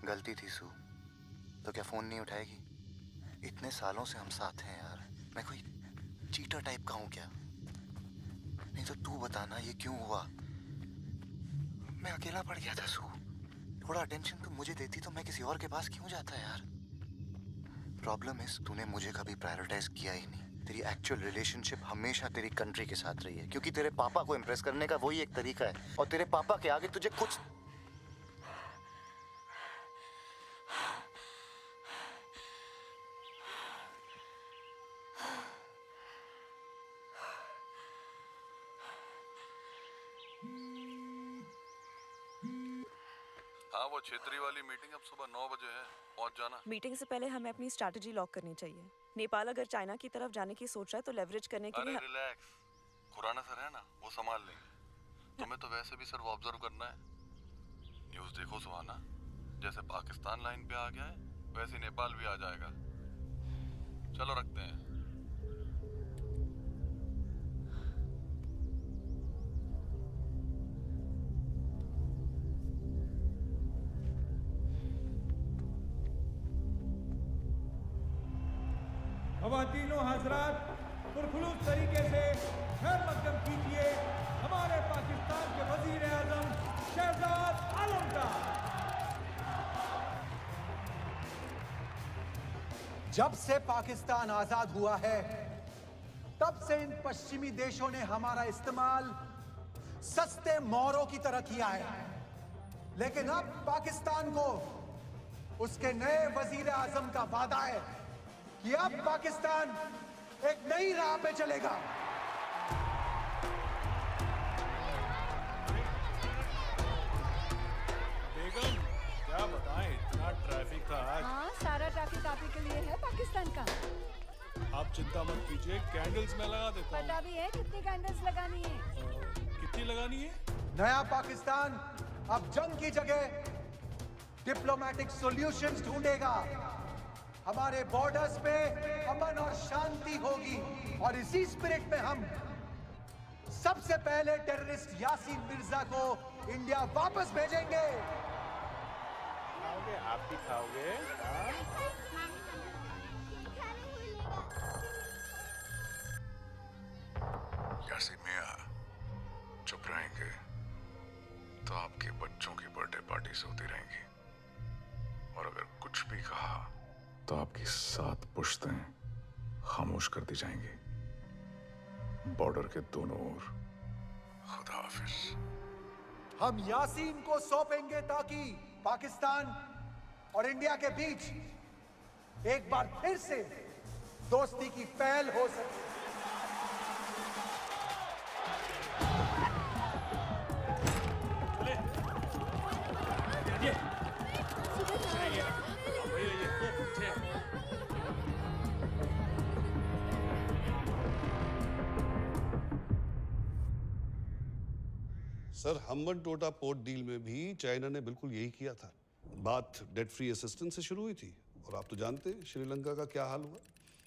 गलती थी सू, तो क्या फोन नहीं उठाएगी? इतने सालों से हम साथ हैं यार, मैं कोई चीटर टाइप का हूँ क्या? नहीं तो तू बताना ये क्यों हुआ? मैं अकेला पड़ गया था सू। थोड़ा अटेंशन तू मुझे देती तो मैं किसी और के पास क्यों जाता यार? प्रॉब्लम इज तूने मुझे कभी प्रायोरिटाइज किया ही नहीं। तेरी एक्चुअल रिलेशनशिप हमेशा तेरी कंट्री के साथ रही है, क्योंकि तेरे पापा को इम्प्रेस करने का वही एक तरीका है, और तेरे पापा के आगे तुझे कुछ। हाँ, वो क्षेत्रीय वाली मीटिंग अब सुबह 9 बजे है, पहुंच जाना। मीटिंग से पहले हमें अपनी स्ट्रैटेजी लॉक करनी चाहिए। नेपाल अगर चाइना की तरफ जाने की सोच रहा है तो लेवरेज करने के अरे लिए। रिलैक्स, खुराना सर है ना, वो संभाल लेंगे। तुम्हें तो वैसे भी सिर्फ ऑब्जर्व करना है। न्यूज़ देखो सुहाना, जैसे पाकिस्तान लाइन पे आ गया है वैसे ही नेपाल भी आ जाएगा। चलो रखते हैं। ख़वातीनो हज़रात, पुरखुलूस तरीके से खैर मकदम कीजिए हमारे पाकिस्तान के वजीर आज़म शहजाद आलम का। जब से पाकिस्तान आजाद हुआ है तब से इन पश्चिमी देशों ने हमारा इस्तेमाल सस्ते मोरों की तरह किया है, लेकिन अब पाकिस्तान को उसके नए वजीर आजम का वादा है कि अब पाकिस्तान एक नई राह पे चलेगा। बेगम क्या बताएं, इतना ट्रैफिक था आज। हाँ, सारा ट्रैफिक आप ही के लिए है पाकिस्तान का। आप चिंता मत कीजिए, कैंडल्स मैं लगा देता हूँ। पता भी है कितनी कैंडल्स लगानी है। कितनी लगानी है? नया पाकिस्तान अब जंग की जगह डिप्लोमेटिक सॉल्यूशंस ढूंढेगा। हमारे बॉर्डर्स पे अमन और शांति होगी, और इसी स्पिरिट में हम सबसे पहले टेररिस्ट यासीन मिर्जा को इंडिया वापस भेजेंगे। खाओगे? आप भी खाओगे? यासीन मियां, चुप रहेंगे तो आपके बच्चों की बर्थडे पार्टीज होती रहेंगी, और अगर कुछ भी कहा तो आपकी 7 पुश्तें खामोश कर दी जाएंगी। बॉर्डर के दोनों ओर। खुदा हाफिज। हम यासीन को सौंपेंगे ताकि पाकिस्तान और इंडिया के बीच एक बार फिर से दोस्ती की पहल हो सके। सर, हम्बनटोटा पोर्ट डील में भी चाइना ने बिल्कुल यही किया था। बात डेट फ्री असिस्टेंस से शुरू हुई थी, और आप तो जानते हैं श्रीलंका का क्या हाल हुआ।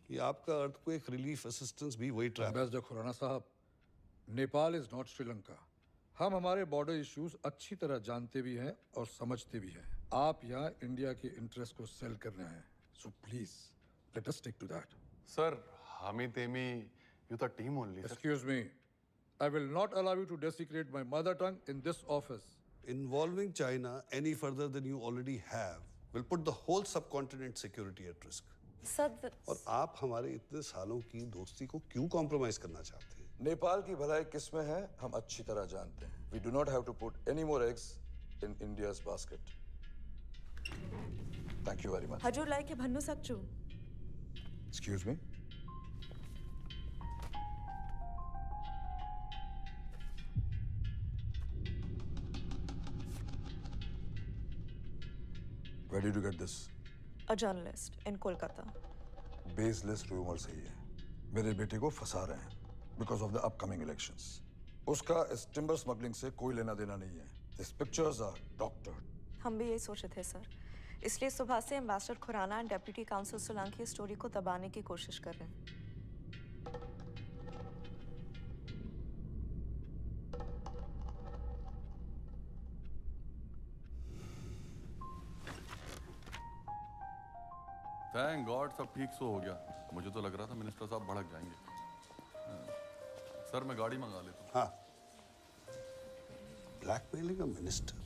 ये आपका अर्थक्वेक रिलीफ असिस्टेंस भी वही ट्रैप। एम्बेसडर खुराना साहब, नेपाल इज नॉट श्रीलंका। हम हमारे बॉर्डर इश्यूज अच्छी तरह जानते भी हैं और समझते भी हैं। आप यहाँ इंडिया के इंटरेस्ट को सेल कर रहे हैं, so please let us stick to that. Sir, हमी तेमी you the team only. Excuse me, I will not allow you to desecrate my mother tongue in this office. Involving China any further than you already have will put the whole subcontinent security at risk. Sir, और आप हमारे इतने सालों की दोस्ती को क्यों compromise करना चाहते हैं? नेपाल की भलाई किस में है हम अच्छी तरह जानते हैं। We do not have to put any more eggs in India's basket. Thank you very much. हजूर लाई के भन्नु सक्छु। Excuse me? Where did you get this? A journalist in Kolkata. Baseless rumors है ये। मेरे बेटे को फंसा रहे हैं because of the upcoming elections. उसका इस टिम्बर स्मगलिंग से कोई लेना देना नहीं है। These pictures are doctored. हम भी यही सोचे थे सर, इसलिए सुबह से ambassador Khurana and deputy council Solanki story को दबाने की कोशिश कर रहे हैं। थैंक गॉड सब ठीक सो हो गया। मुझे तो लग रहा था मिनिस्टर साहब भड़क जाएंगे। सर मैं गाड़ी मंगा लेता हूँ। हाँ, ब्लैकमेलिंग का मिनिस्टर,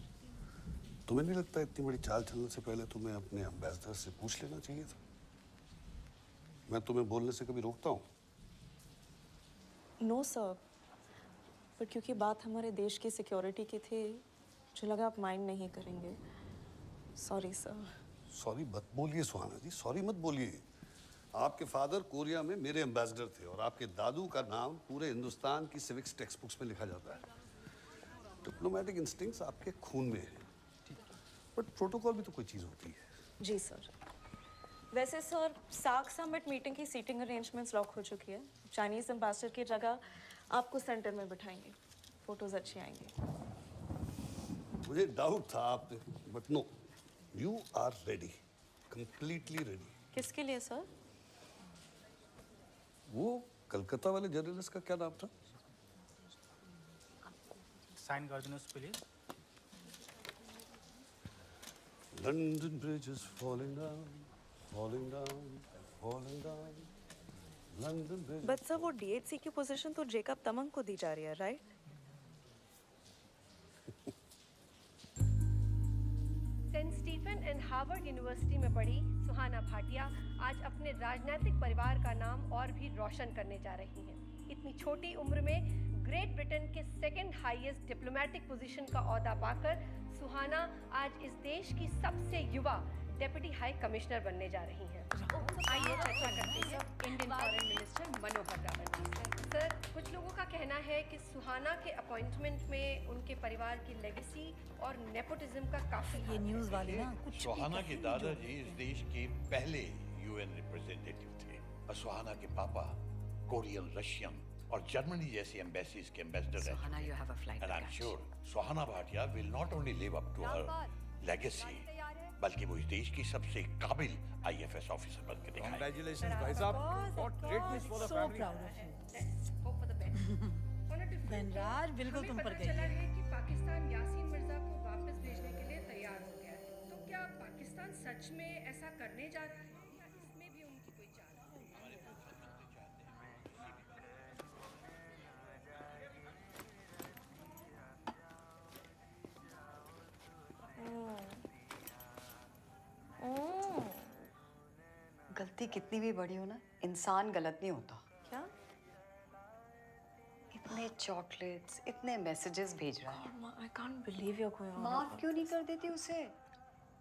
तुम्हें नहीं लगता इतनी बड़ी चाल चलने से पहले तुम्हें अपने एम्बेसडर से पूछ लेना चाहिए था? मैं तुम्हें बोलने से कभी रोकता हूँ? नो सर, पर क्योंकि बात हमारे देश की सिक्योरिटी की थी, मुझे लगा आप माइंड नहीं करेंगे। Sorry sir. सॉरी मत बोलिए सुहाना जी, सॉरी मत बोलिए। आपके फादर कोरिया में मेरे एम्बेसडर थे और आपके दादू का नाम पूरे हिंदुस्तान की सिविक्स टेक्स्ट बुक्स में लिखा जाता है। डिप्लोमेटिक इंस्टिंक्ट्स आपके खून में है, बट प्रोटोकॉल भी तो कोई चीज़ होती है। जी सर। वैसे सर, सार्क समिट मीटिंग की सीटिंग अरेंजमेंट्स लॉक हो चुकी है। चाइनीज एम्बेसडर की जगह आपको सेंटर में बिठाएंगे, फोटोज अच्छी आएंगी। मुझे डाउट था आप, but no, you are ready, completely ready. किसके लिए सर? वो कलकत्ता वाले जर्नलिस्ट का क्या नाम था? Sign Gardinos, please. London Bridge is falling down, falling down, falling down. London Bridge. But sir, वो DHC की पोजीशन तो जेकब तमंग को दी जा रही है, right? Saint Stephen and Harvard University में पढ़ी सुहाना भाटिया आज अपने राजनीतिक परिवार का नाम और भी रोशन करने जा रही हैं। इतनी छोटी उम्र में ग्रेट ब्रिटेन के सेकंड हाईएस्ट डिप्लोमेटिक पोजीशन का ओहदा पाकर सुहाना आज इस देश की सबसे युवा डेप्यूटी हाई कमिश्नर बनने जा रही हैं। आइए चर्चा करते हैं इंडियन फॉरेन मिनिस्टर मनोहर रावत जी से। सर, कुछ लोगों का कहना है कि सुहाना के अपॉइंटमेंट में उनके परिवार की लेगेसी और नेपोटिज्म का काफी ये न्यूज़ वाले ना कुछ सुहाना के दादाजी इस देश के पहले यूएन रिप्रेजेंटेटिव थे और सुहाना के पापा कोरियन, रशियन और जर्मनी जैसी एम्बेसीज के एम्बेसडर रहे। Suhana, you have a flight And to I'm catch. sure Suhana Bhatia will not only live up to her legacy, बल्कि वो इस देश की सबसे काबिल IFS ऑफिसर बन के दिखाएगी। Congratulations, भाई साहब. What great news for the So family. proud of you. Let's hope for the best. Dhanraj बिल्कुल तुम पर हमें गई पता चला है। है कि पाकिस्तान यासीन मिर्जा को वापस भेजने के लिए तैयार हो गया है। तो क्या पाकिस्तान सच में ऐसा करने जा रहा है या इसमें भी उनकी कोई चाल है? गलती कितनी भी बड़ी हो ना, इंसान गलत नहीं होता। क्या? इतने चॉकलेट्स, इतने मैसेजेस भेज रहा है। I can't believe you're going on. माफ क्यों नहीं कर देती उसे?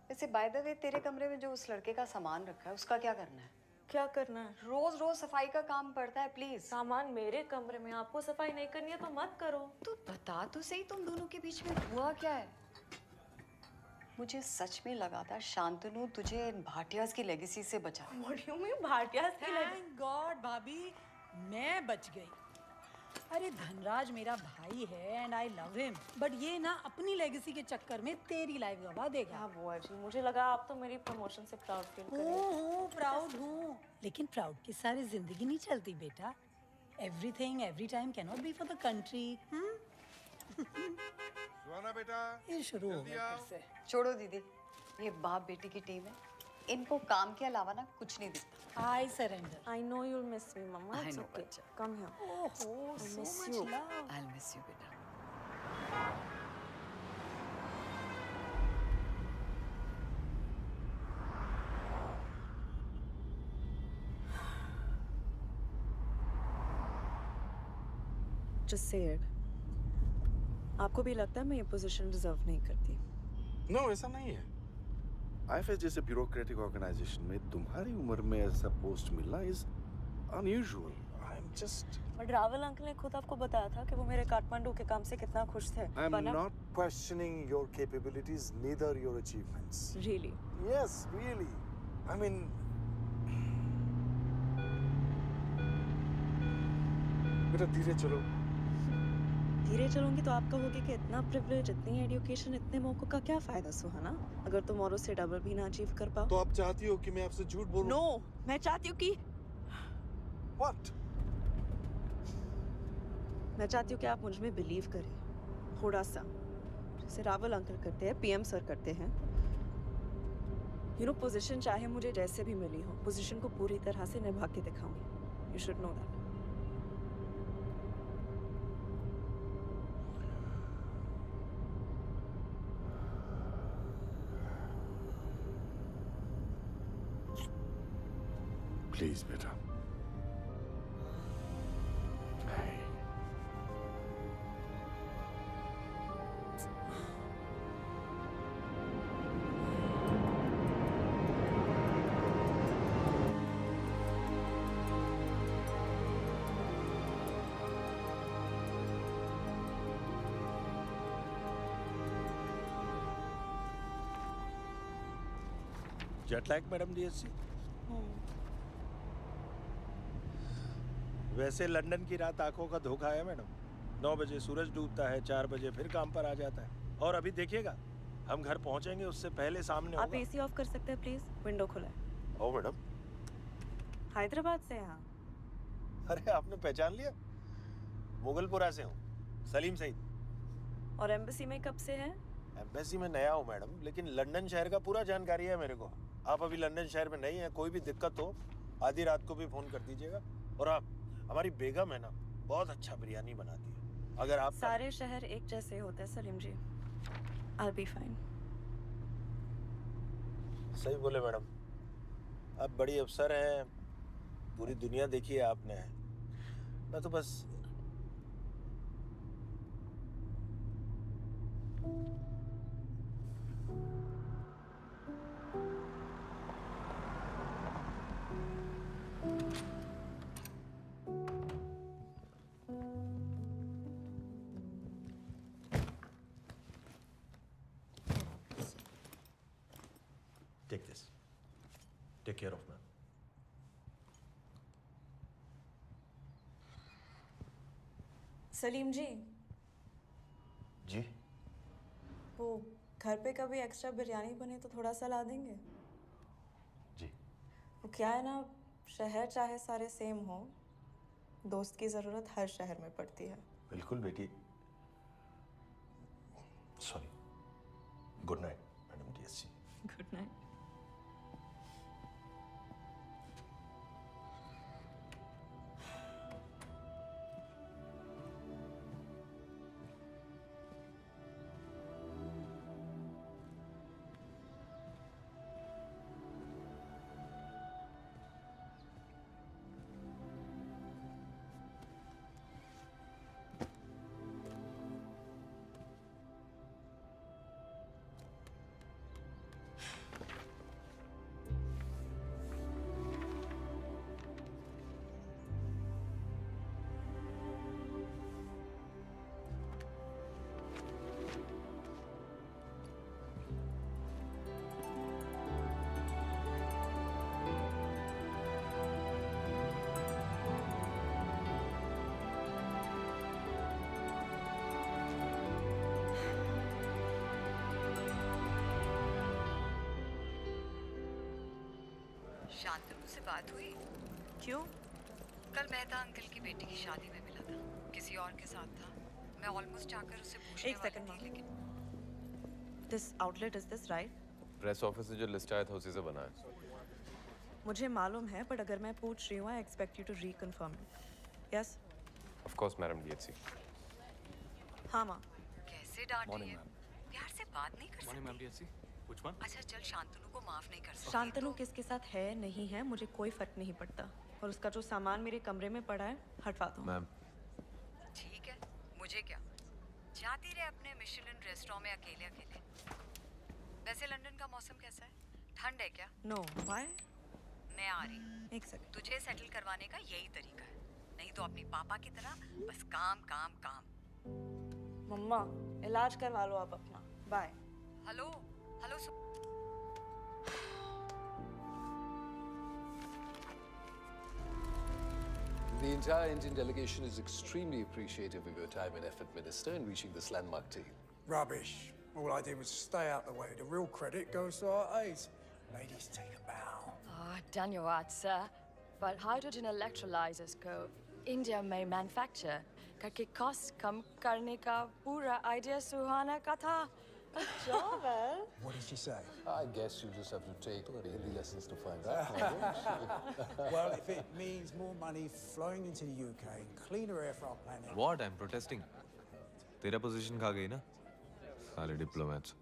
वैसे बाय द वे, तेरे कमरे में जो उस लड़के का सामान रखा है उसका क्या करना है? क्या करना है? रोज रोज सफाई का काम पड़ता है, प्लीज। सामान मेरे कमरे में, आपको सफाई नहीं करनी है तो मत करो। तो बता तो सही, तुम दोनों के बीच में हुआ क्या है? मुझे सच में लगा था शांतनु तुझे इन भाटियाज की लेगेसी से बचा। What do you mean, Bhatia's की लेगेसी? Thank God, भाभी, मैं बच गई। अरे धनराज मेरा भाई है and I love him, but ये ना अपनी लेगेसी के चक्कर में तेरी लाइफ गवा देगा। क्या बुआ जी, मुझे लगा आप तो मेरी प्रमोशन से प्राउड फील कर रही हैं। हूँ, प्राउड हूँ, लेकिन प्राउड के सारे जिंदगी नहीं चलती बेटा। Everything every time can not be for the country. Suhana बेटा, ये शुरू हो गया फिर से। छोड़ो दीदी, ये बाप बेटी की टीम है, इनको काम के अलावा ना कुछ नहीं दिखता। I surrender. I know you'll miss me, Mama. I It's know, okay. बच्चा। Come here. Oh, so miss much you. love. I'll miss you बेटा। Just say it. आपको भी लगता है मैं ये पोजीशन डिजर्व नहीं करती? नो, ऐसा नहीं है। IFS जैसे ब्यूरोक्रेटिक ऑर्गेनाइजेशन में तुम्हारी उम्र में ऐसा पोस्ट मिलना is unusual. I am just but Rawal uncle ने खुद आपको बताया था कि वो मेरे काठमांडू के काम से कितना खुश थे। I am not questioning your capabilities, neither your achievements. Really? Yes, really. I mean बेटा धीरे चलो। धीरे चलूंगी तो आप कहोगे कि इतना प्रिविलेज, इतनी एजुकेशन, इतने मौकों का क्या फायदा सुहाना, अगर तुम औरों से डबल भी ना अचीव कर पाओ? तो आप चाहती हो कि मैं आपसे झूठ बोलूं? नो, मैं चाहती हूँ कि व्हाट? मैं चाहती हूँ कि आप मुझ में बिलीव करें थोड़ा सा, जैसे रावल अंकल करते हैं, PM सर करते हैं। यू नो पोजीशन चाहे मुझे जैसे भी मिली हो, पोजीशन को पूरी तरह से निभा के दिखाऊंगी। You should know that. Please बेटा। Jet lag madam DSC? वैसे लंदन की रात आंखों का धोखा है मैडम। 9 बजे सूरज डूबता है, 4 बजे फिर काम पर आ जाता है। और अभी देखिएगा, हम घर पहुंचेंगे उससे पहले सामने आप होगा। एसी ऑफ कर सकते हैं प्लीज? विंडो खुला है। ओ मैडम। हैदराबाद से यहाँ? अरे आपने पहचान लिया? मुगलपुरा से हूँ, सलीम सईद। और एम्बेसी में कब से हैं? एम्बेसी में नया हूँ मैडम, लेकिन लंदन शहर का पूरा जानकारी है मेरे को। आप अभी लंदन शहर में नहीं है, कोई भी दिक्कत हो आधी रात को भी फोन कर दीजिएगा। और आप, हमारी बेगम है ना, बहुत अच्छा बिरयानी बनाती है। अगर आप सारे शहर एक जैसे होते हैं सलीम जी। I'll be fine। सही बोले मैडम, आप बड़ी अफसर हैं, पूरी दुनिया देखी है आपने। मैं तो बस Take this. Take care of man. Salim जी, जी? वो घर पे कभी एक्स्ट्रा बिरयानी बने तो थोड़ा सा ला देंगे? जी। वो क्या है ना, शहर चाहे सारे सेम हो, दोस्त की ज़रूरत हर शहर में पड़ती है। बिल्कुल बेटी। Sorry. Good night madam DSC. Good night. Shantanu से बात हुई? क्यों? कल मेहता अंकल की बेटी की शादी में मिला था, किसी और के साथ था। मैं ऑलमोस्ट जाकर उसे पूछने एक सेकंड वाली थी, लेकिन this outlet is this right? Press office से जो लिस्ट आया था उसी से बना है। मुझे मालूम है, बट अगर मैं पूछ रही हूँ, I expect you to reconfirm it. Yes? Of course madam DSC. हाँ माँ। कैसे डांट रही है? प्यार से बात नहीं कर सकती? Morning ma'am DSC. Which one? अच्छा चल, शांतनु को माफ नहीं कर सकती। शांतनु किसके साथ है नहीं है मुझे कोई फर्क नहीं पड़ता, और उसका जो सामान मेरे कमरे में पड़ा है हटवा दो। मैम। ठीक है, मुझे क्या, जाती रहे अपने मिशेलिन रेस्टोरेंट में अकेले अकेले। वैसे लंदन का मौसम कैसा है? ठंड है क्या? No, why? मैं आ रही। एक सेकंड। तुझे सेटल करवाने का यही तरीका है, नहीं तो अपनी पापा की तरह बस काम काम काम। मम्मा, इलाज करवा लो आप अपना। Bye. Hello hello The entire Indian delegation is extremely appreciative of your time and effort, Minister, in reaching this landmark deal. Rubbish. All I did was stay out the way. The real credit goes to our aides. Ladies, take a bow. Oh, धन्यवाद sir. But hydrogen electrolyzers को India में manufacture करके cost कम करने का पूरा idea सुहाना का था. Good job, Al. What did she say? I guess you just have to take Hindi lessons to find out. my lord. Well, if it means more money flowing into the UK and cleaner air for our planet. What? I'm protesting. तेरा position खा गई ना साले diplomats.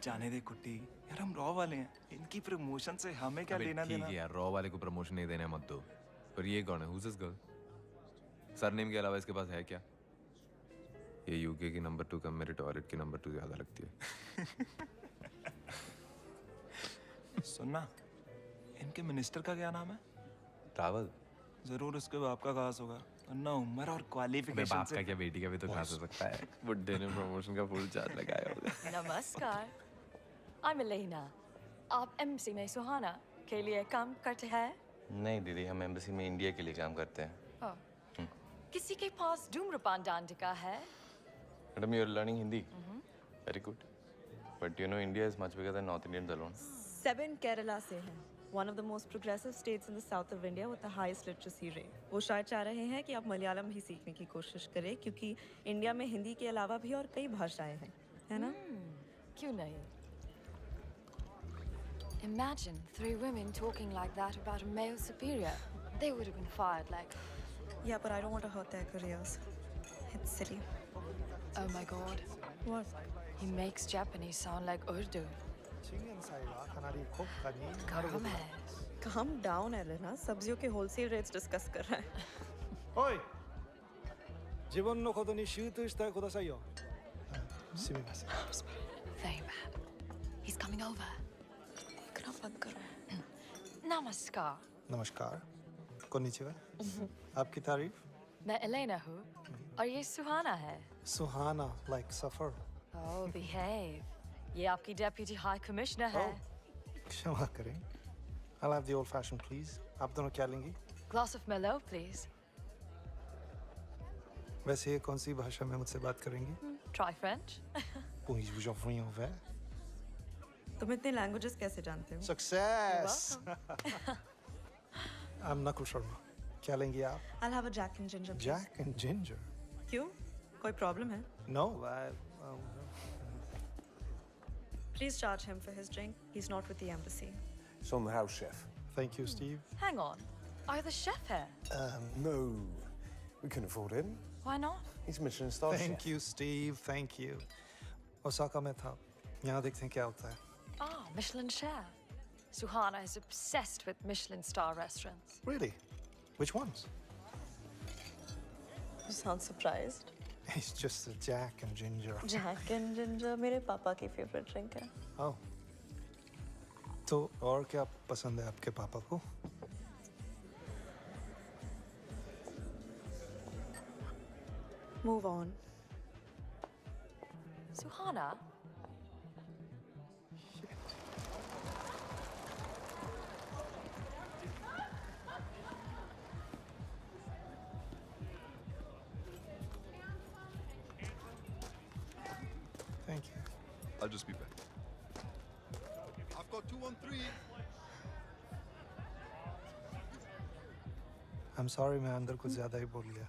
जाने दे कुट्टी यार, हम raw वाले हैं, इनकी प्रमोशन से हमें क्या लेना ठीक देना। है यार, रॉ वाले को प्रमोशन नहीं देने मत दो। पर ये कौन है? Who's this girl? सरनेम के अलावा इसके पास है क्या? ये यूके की नंबर 2 कम मेरे टॉयलेट की नंबर 2 ज्यादा लगती है। सुनना, इनके मिनिस्टर का क्या नाम है? रावल। जरूर उसके बाप का खास होगा, वरना उम्र और क्वालिफिकेशन बाप से। का क्या, बेटी का भी तो खास हो सकता है। बुड्ढे ने प्रमोशन का फुल चार्ज लगाया होगा। नमस्कार, I'm Elena. आप एम्बेसी में सुहाना के लिए काम करते हैं? नहीं दीदी, हम एम्बेसी में इंडिया के लिए काम करते हैं। किसी के पास धूम्रपान डांडिका है? Madam, you are learning Hindi? Very good. But you know India is much bigger than north Indian alone. 7 Kerala से हैं। One of the most progressive states in the south of India with the highest literacy rate. वो शायद चाह रहे हैं कि आप मलयालम भी सीखने की कोशिश करें, क्योंकि इंडिया में हिंदी के अलावा भी और कई भाषाएं हैं, है ना? क्यों नहीं? Imagine 3 women talking like that about a male superior. They would have been fired like. Yeah, but I don't want to hurt their careers. It's silly. Oh my God. What? He makes Japanese sound like Urdu. गरम है। Calm down, Elena. सब्जियों के wholesale rates discuss कर रहा है। おい、自分のことに集中してくださいよ。すみません。 Very bad. He's coming over. इतना बंद करो। नमस्कार। नमस्कार, कोन्निचिवा। आपकी तारीफ? मैं एलेना हूँ और ये सुहाना है। सुहाना, like सफर। Oh, behave. ये आपकी डेप्यूटी हाई कमिश्नर है। क्षमा करें। I'll have the old fashioned, please. आप दोनों क्या लेंगी? Glass of Merlot, please. वैसे ये कौन सी भाषा में मुझसे बात करेंगी? Try French. Puis-je vous offrir un verre? तुम इतने languages कैसे जानते हो? Success! I'm Nakul Sharma. क्या लेंगी आप? I'll have a Jack and Ginger. Please. Jack and Ginger? क्यों? कोई problem है? No, Please charge him for his drink. He's not with the embassy. It's on the house chef. Thank you, Steve. Hang on. Are you the chef here? No, we couldn't afford him. Why not? He's a Michelin star chef. Thank you, Steve. Thank you. Osaka में था। यहाँ देखते हैं क्या होता है। Ah, Michelin chef. Suhana is obsessed with Michelin star restaurants. Really? Which ones? You sound surprised. It's just a Jack and Ginger. Jack and Ginger मेरे पापा की favorite drink है. Oh. तो और क्या पसंद है आपके पापा को? Move on. Suhana? Thank you. I'll just be back. I've got 213. I'm sorry, मैं अंदर कुछ ज़्यादा ही बोल गया.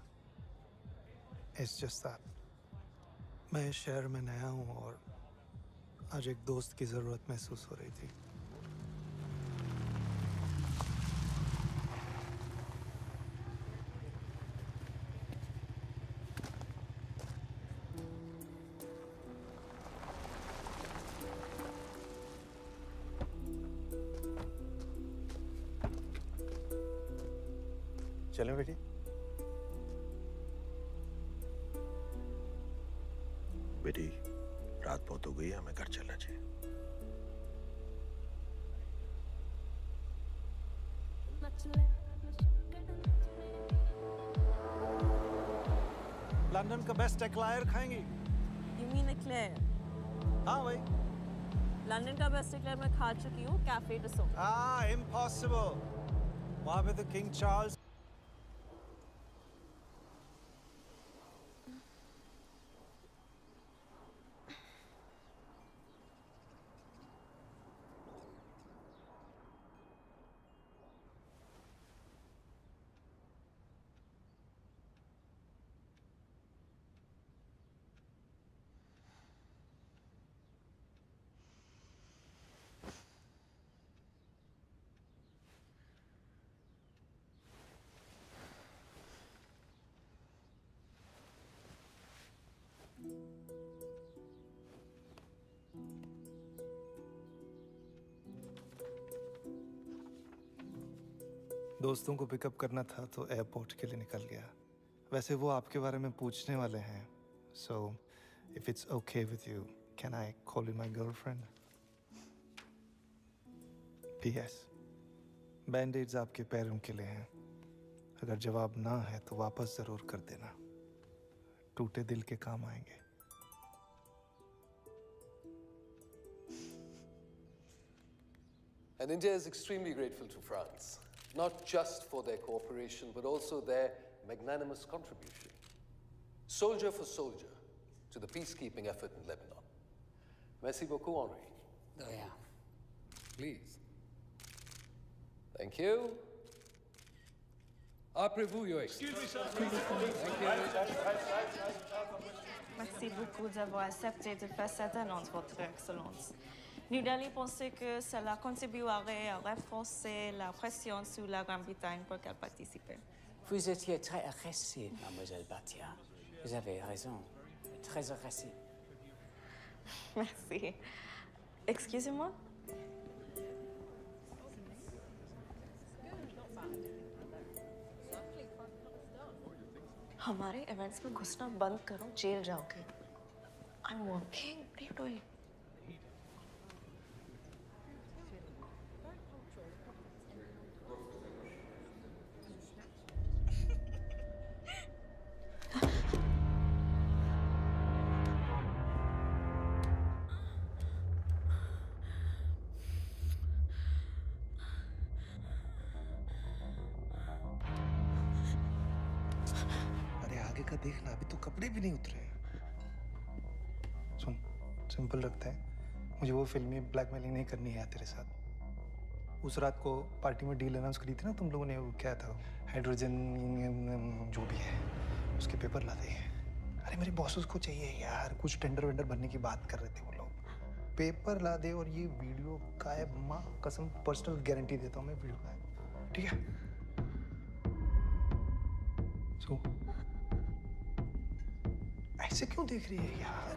It's just that मैं इस शहर में नया हूँ और आज एक दोस्त की ज़रूरत महसूस हो रही थी. चलें बेटी? बेटी, रात बहुत हो गई है, हमें घर चलना चाहिए। लंदन का best eclair खाएंगी? You mean eclair? हाँ भाई। लंदन का बेस्ट eclair मैं खा चुकी हूँ, कैफे डसो. Ah, impossible. वहाँ पे तो किंग चार्ल्स दोस्तों को पिकअप करना था तो एयरपोर्ट के लिए निकल गया। वैसे वो आपके बारे में पूछने वाले हैं। So if it's okay with you, can I call you my girlfriend? PS, बैंडेड्स आपके पैरों के लिए हैं। अगर जवाब ना है तो वापस जरूर कर देना, टूटे दिल के काम आएंगे। And India is extremely grateful to France, not just for their cooperation, but also their magnanimous contribution, soldier for soldier, to the peacekeeping effort in Lebanon. Merci beaucoup, Henri. De rien. Please. Thank you. Après-vous, Your Excellency. Thank you. Merci beaucoup d'avoir accepté de faire cette annonce, Votre Excellence. New Delhi pensait que cela contribuerait à renforcer la pression sur la Grande-Bretagne pour qu'elle participe. Vous étiez très agressive, mademoiselle Bhatia. Vous avez raison. Très agressive. Merci. Excusez-moi. हमारे events में घुसना बंद करो, jail जाओगे। I'm working. What are you doing? अरे आगे का देखना, अभी तो कपड़े भी नहीं उतरे। सुन, सिंपल रखता है, मुझे वो फिल्मी ब्लैकमेलिंग नहीं करनी है तेरे साथ। उस रात को पार्टी में डील अनाउंस करी थी ना तुम लोगों ने, वो क्या था, हाइड्रोजन जो भी है, उसके पेपर ला दे। अरे मेरे बॉसेस को चाहिए यार, कुछ टेंडर वेंडर भरने की बात कर रहे थे वो लोग। पेपर ला दे और ये वीडियो का है, माँ कसम पर्सनल गारंटी देता हूँ मैं वीडियो का है, ठीक है? सो ऐसे क्यों देख रही है यार?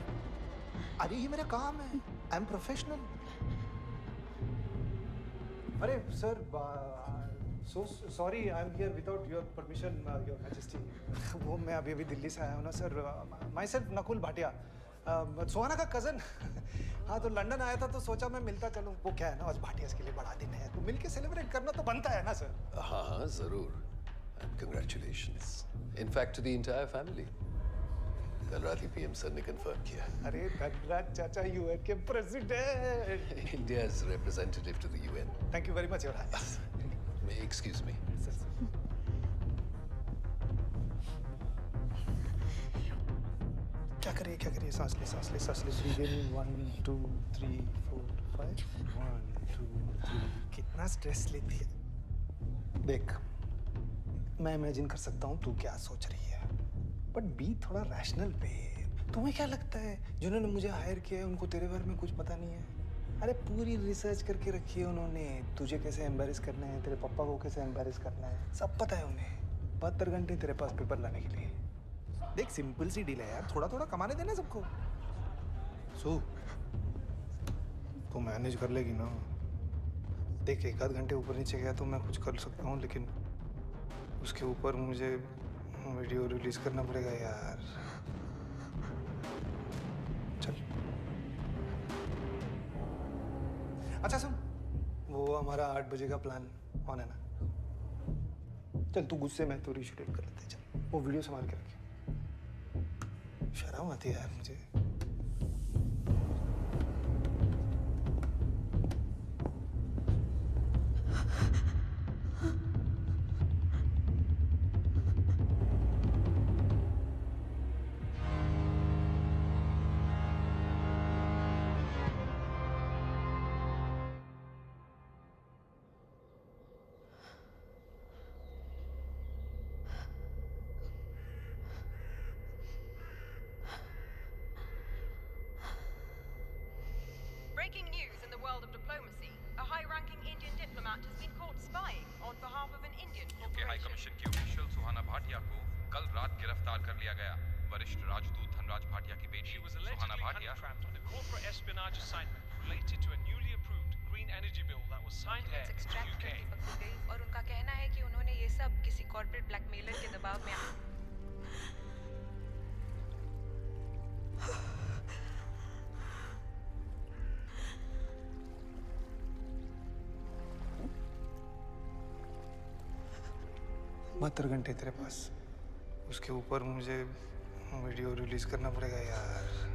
अरे ये मेरा काम है, आई एम प्रोफेशनल। अरे sir, so sorry, I am here without your permission, your majesty. वो मैं अभी अभी दिल्ली से आया हूँ ना sir. Myself Nakul Bhatia, Suhana का कज़न। हाँ, तो लंदन आया था तो सोचा मैं मिलता चलूँ। वो क्या है ना, आज भाटियास के लिए बड़ा दिन है, तो मिल के सेलिब्रेट करना तो बनता है ना सर। हाँ हाँ, जरूर। And congratulations. In fact, to the entire family. कल रात ही PM सर ने कंफर्म किया। अरे धनराज चाचा, UN के president. India's representative to the UN. Thank you very much, Your Highness. May excuse me. क्या करिए, सांस ले। Breathe in, 1 2 3 4 5 1 2 3। कितना स्ट्रेस लेती है। देख, मैं इमेजिन कर सकता हूँ तू क्या सोच रही है, बट बी थोड़ा रैशनल बेब। तुम्हें क्या लगता है जिन्होंने मुझे हायर किया है उनको तेरे बारे में कुछ पता नहीं है? अरे पूरी रिसर्च करके रखी है उन्होंने, तुझे कैसे एम्बैरेस करना है, तेरे पापा को कैसे एम्बैरेस करना है, सब पता है उन्हें। 72 घंटे तेरे पास पेपर लाने के लिए। देख, सिंपल सी डील है यार, थोड़ा थोड़ा कमाने देना सबको। सो तो मैनेज कर लेगी ना? देख, 1 आध घंटे ऊपर नीचे गया तो मैं कुछ कर सकता हूँ, लेकिन उसके ऊपर मुझे वीडियो रिलीज करना पड़ेगा यार। चल, अच्छा सुन, वो हमारा 8 बजे का प्लान ऑन है ना? चल तू गुस्से में तो रीशेड्यूल कर लेते। चल, वो वीडियो संभाल के रखिए। शर्म आती है यार मुझे। Breaking news in the world of diplomacy. A high-ranking Indian diplomat has been caught spying on behalf of an Indian UK high commission की ऑफिशियल सुहाना भाटिया को कल रात गिरफ्तार कर लिया गया। वरिष्ठ राजदूत धनराज भाटिया की बेटी सुहाना Bhatia on a corporate espionage assignment related to a newly approved green energy bill that was signed here in the UK. और उनका कहना है कि उन्होंने ये सब किसी कॉर्पोरेट ब्लैकमेलर के दबाव में बहत्तर घंटे तेरे पास, उसके ऊपर मुझे वीडियो रिलीज करना पड़ेगा यार।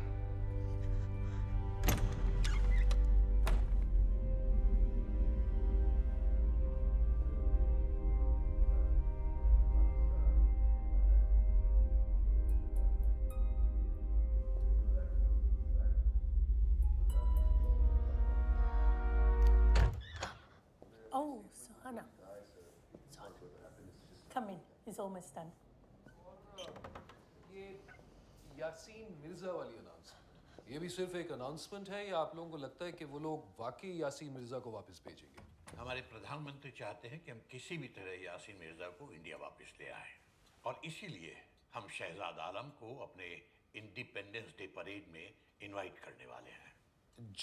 Oh, Suhana. Come in. It's almost done. ये यासीन मिर्जा वाली अनाउंसमेंट, ये भी सिर्फ एक अनाउंसमेंट है या आप लोगों को लगता है कि वो लोग वाकई यासीन मिर्जा को वापस भेजेंगे? हमारे प्रधानमंत्री चाहते हैं कि हम किसी भी तरह यासीन मिर्जा को इंडिया वापस ले आएं और इसीलिए हम शहजाद आलम को अपने इंडिपेंडेंस डे परेड में इनवाइट करने वाले हैं।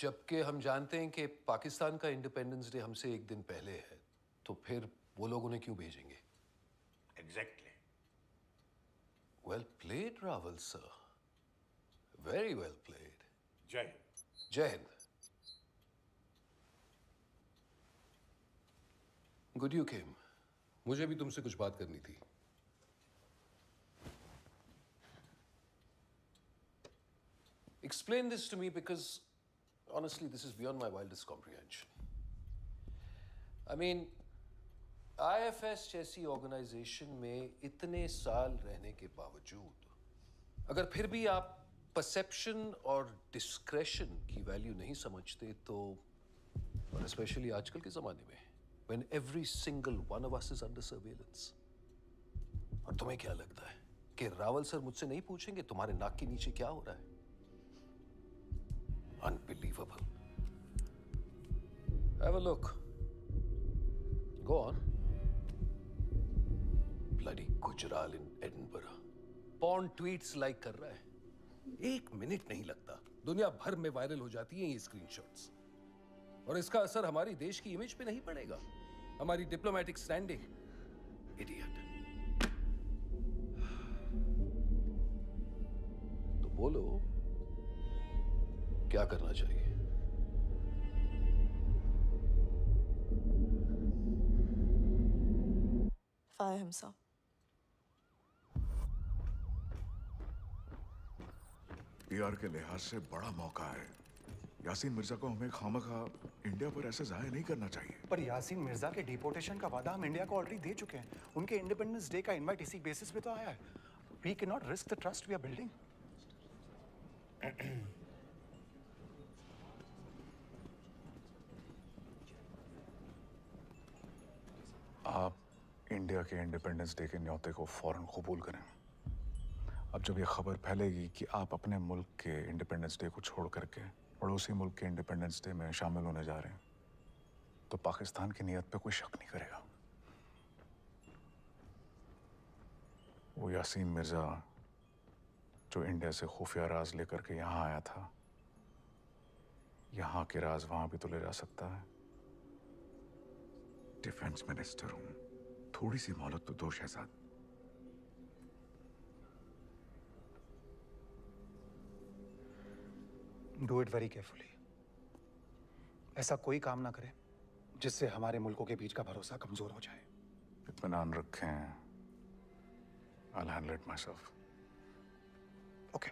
जबकि हम जानते हैं कि पाकिस्तान का इंडिपेंडेंस डे हमसे एक दिन पहले है, तो फिर वो लोग उन्हें क्यों भेजेंगे? Exactly. Well played, Raval sir. Very well played. जय हिंद। जय हिंद। Good you came. मुझे भी तुमसे कुछ बात करनी थी। Explain this to me because honestly this is beyond my wildest comprehension. I mean, IFS जैसी ऑर्गेनाइजेशन में इतने साल रहने के बावजूद अगर फिर भी आप परसेप्शन और डिस्क्रेशन की वैल्यू नहीं समझते तो, और स्पेशली आजकल के ज़माने में when every single one of us is under surveillance, और तुम्हें क्या लगता है कि रावल सर मुझसे नहीं पूछेंगे तुम्हारे नाक के नीचे क्या हो रहा है? Unbelievable. Have a look. Go on. Bloody Gujaral in Edinburgh. Porn tweets like कर रहा है। 1 मिनट नहीं लगता, दुनिया भर में वायरल हो जाती हैं ये स्क्रीनशॉट्स। और इसका असर हमारी देश की इमेज पे नहीं पड़ेगा, हमारी डिप्लोमेटिक स्टैंडिंग। इडियट। तो बोलो क्या करना चाहिए? Fire him, sir. पीआर के लिहाज से बड़ा मौका है। यासीन मिर्जा को हमें खामखा इंडिया पर ऐसे जाया नहीं करना चाहिए। पर यासीन मिर्जा के डिपोर्टेशन का वादा हम इंडिया को ऑलरेडी दे चुके हैं। उनके इंडिपेंडेंस डे का इनवाइट इसी बेसिस पे तो आया है। We can not risk the trust we are building. आप इंडिया के इंडिपेंडेंस डे के न्योते को फौरन कबूल करें। अब जब ये खबर फैलेगी कि आप अपने मुल्क के इंडिपेंडेंस डे को छोड़ करके पड़ोसी मुल्क के इंडिपेंडेंस डे में शामिल होने जा रहे हैं, तो पाकिस्तान की नीयत पे कोई शक नहीं करेगा। वो यासीन मिर्जा जो इंडिया से खुफिया राज लेकर के यहाँ आया था, यहाँ के राज वहां भी तो ले जा सकता है। डिफेंस मिनिस्टर हूं, थोड़ी सी मोहलत तो दो Shahzad. Do it very carefully. ऐसा कोई काम ना करे जिससे हमारे मुल्कों के बीच का भरोसा कमजोर हो जाए। इत्मीनान रखें। I'll handle it myself. Okay.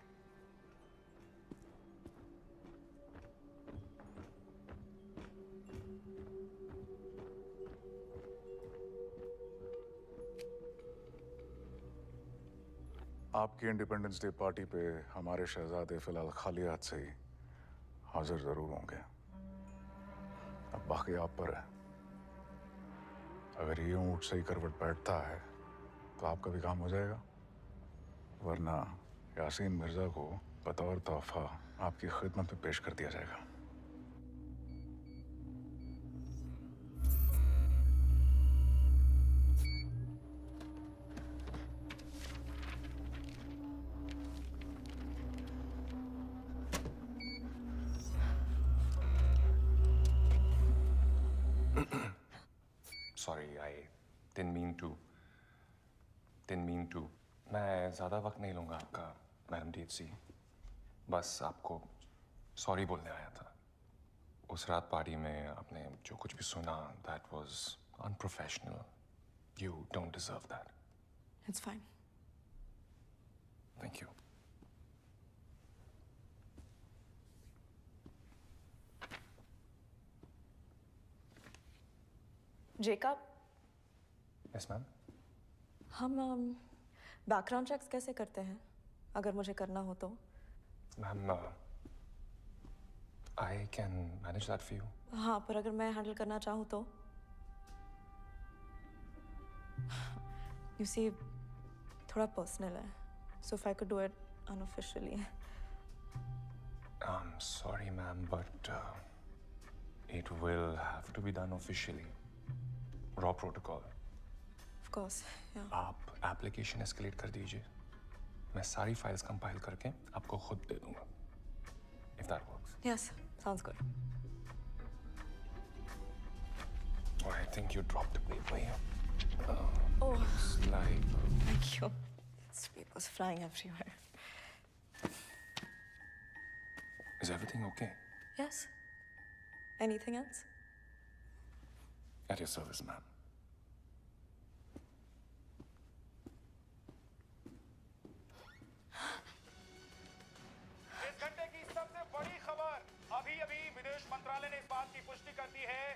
आपकी इंडिपेंडेंस डे पार्टी पे हमारे शहजादे फिलहाल खाली हाथ से ही हाजिर जरूर होंगे। अब बाकी आप पर है। अगर ये ऊँट सही करवट बैठता है तो आपका भी काम हो जाएगा, वरना यासीन मिर्जा को बतौर तोहफा आपकी खिदमत में पेश कर दिया जाएगा। sorry, I didn't mean to. मैं ज़्यादा वक्त नहीं लूँगा आपका, मैडम DHC. बस आपको सॉरी बोलने आया था. उस रात पार्टी में आपने जो कुछ भी सुना, that was unprofessional. You don't deserve that. It's fine. Thank you. Jacob, Yes, ma'am. हम बैकग्राउंड चेक्स कैसे करते हैं अगर मुझे करना हो तो? Ma'am, I can manage that for you. हाँ, पर अगर मैं हैंडल करना चाहूँ तो? You see, थोड़ा पर्सनल है. So if I could do it unofficially. I'm sorry, ma'am, but it will have to be done officially. Raw protocol. Of course, yeah. आप एप्लीकेशन एस्केलेट कर दीजिए. मैं सारी फाइल्स कंपाइल करके आपको खुद दे दूंगा. If that works. Yes, sounds good. Oh, I think you dropped the paper here. Oh, Looks like. thank you. This paper's flying everywhere. Is everything okay? Yes. Anything else? At your service, ma'am. इस घंटे की सबसे बड़ी खबर, अभी विदेश मंत्रालय ने इस बात की पुष्टि कर दी है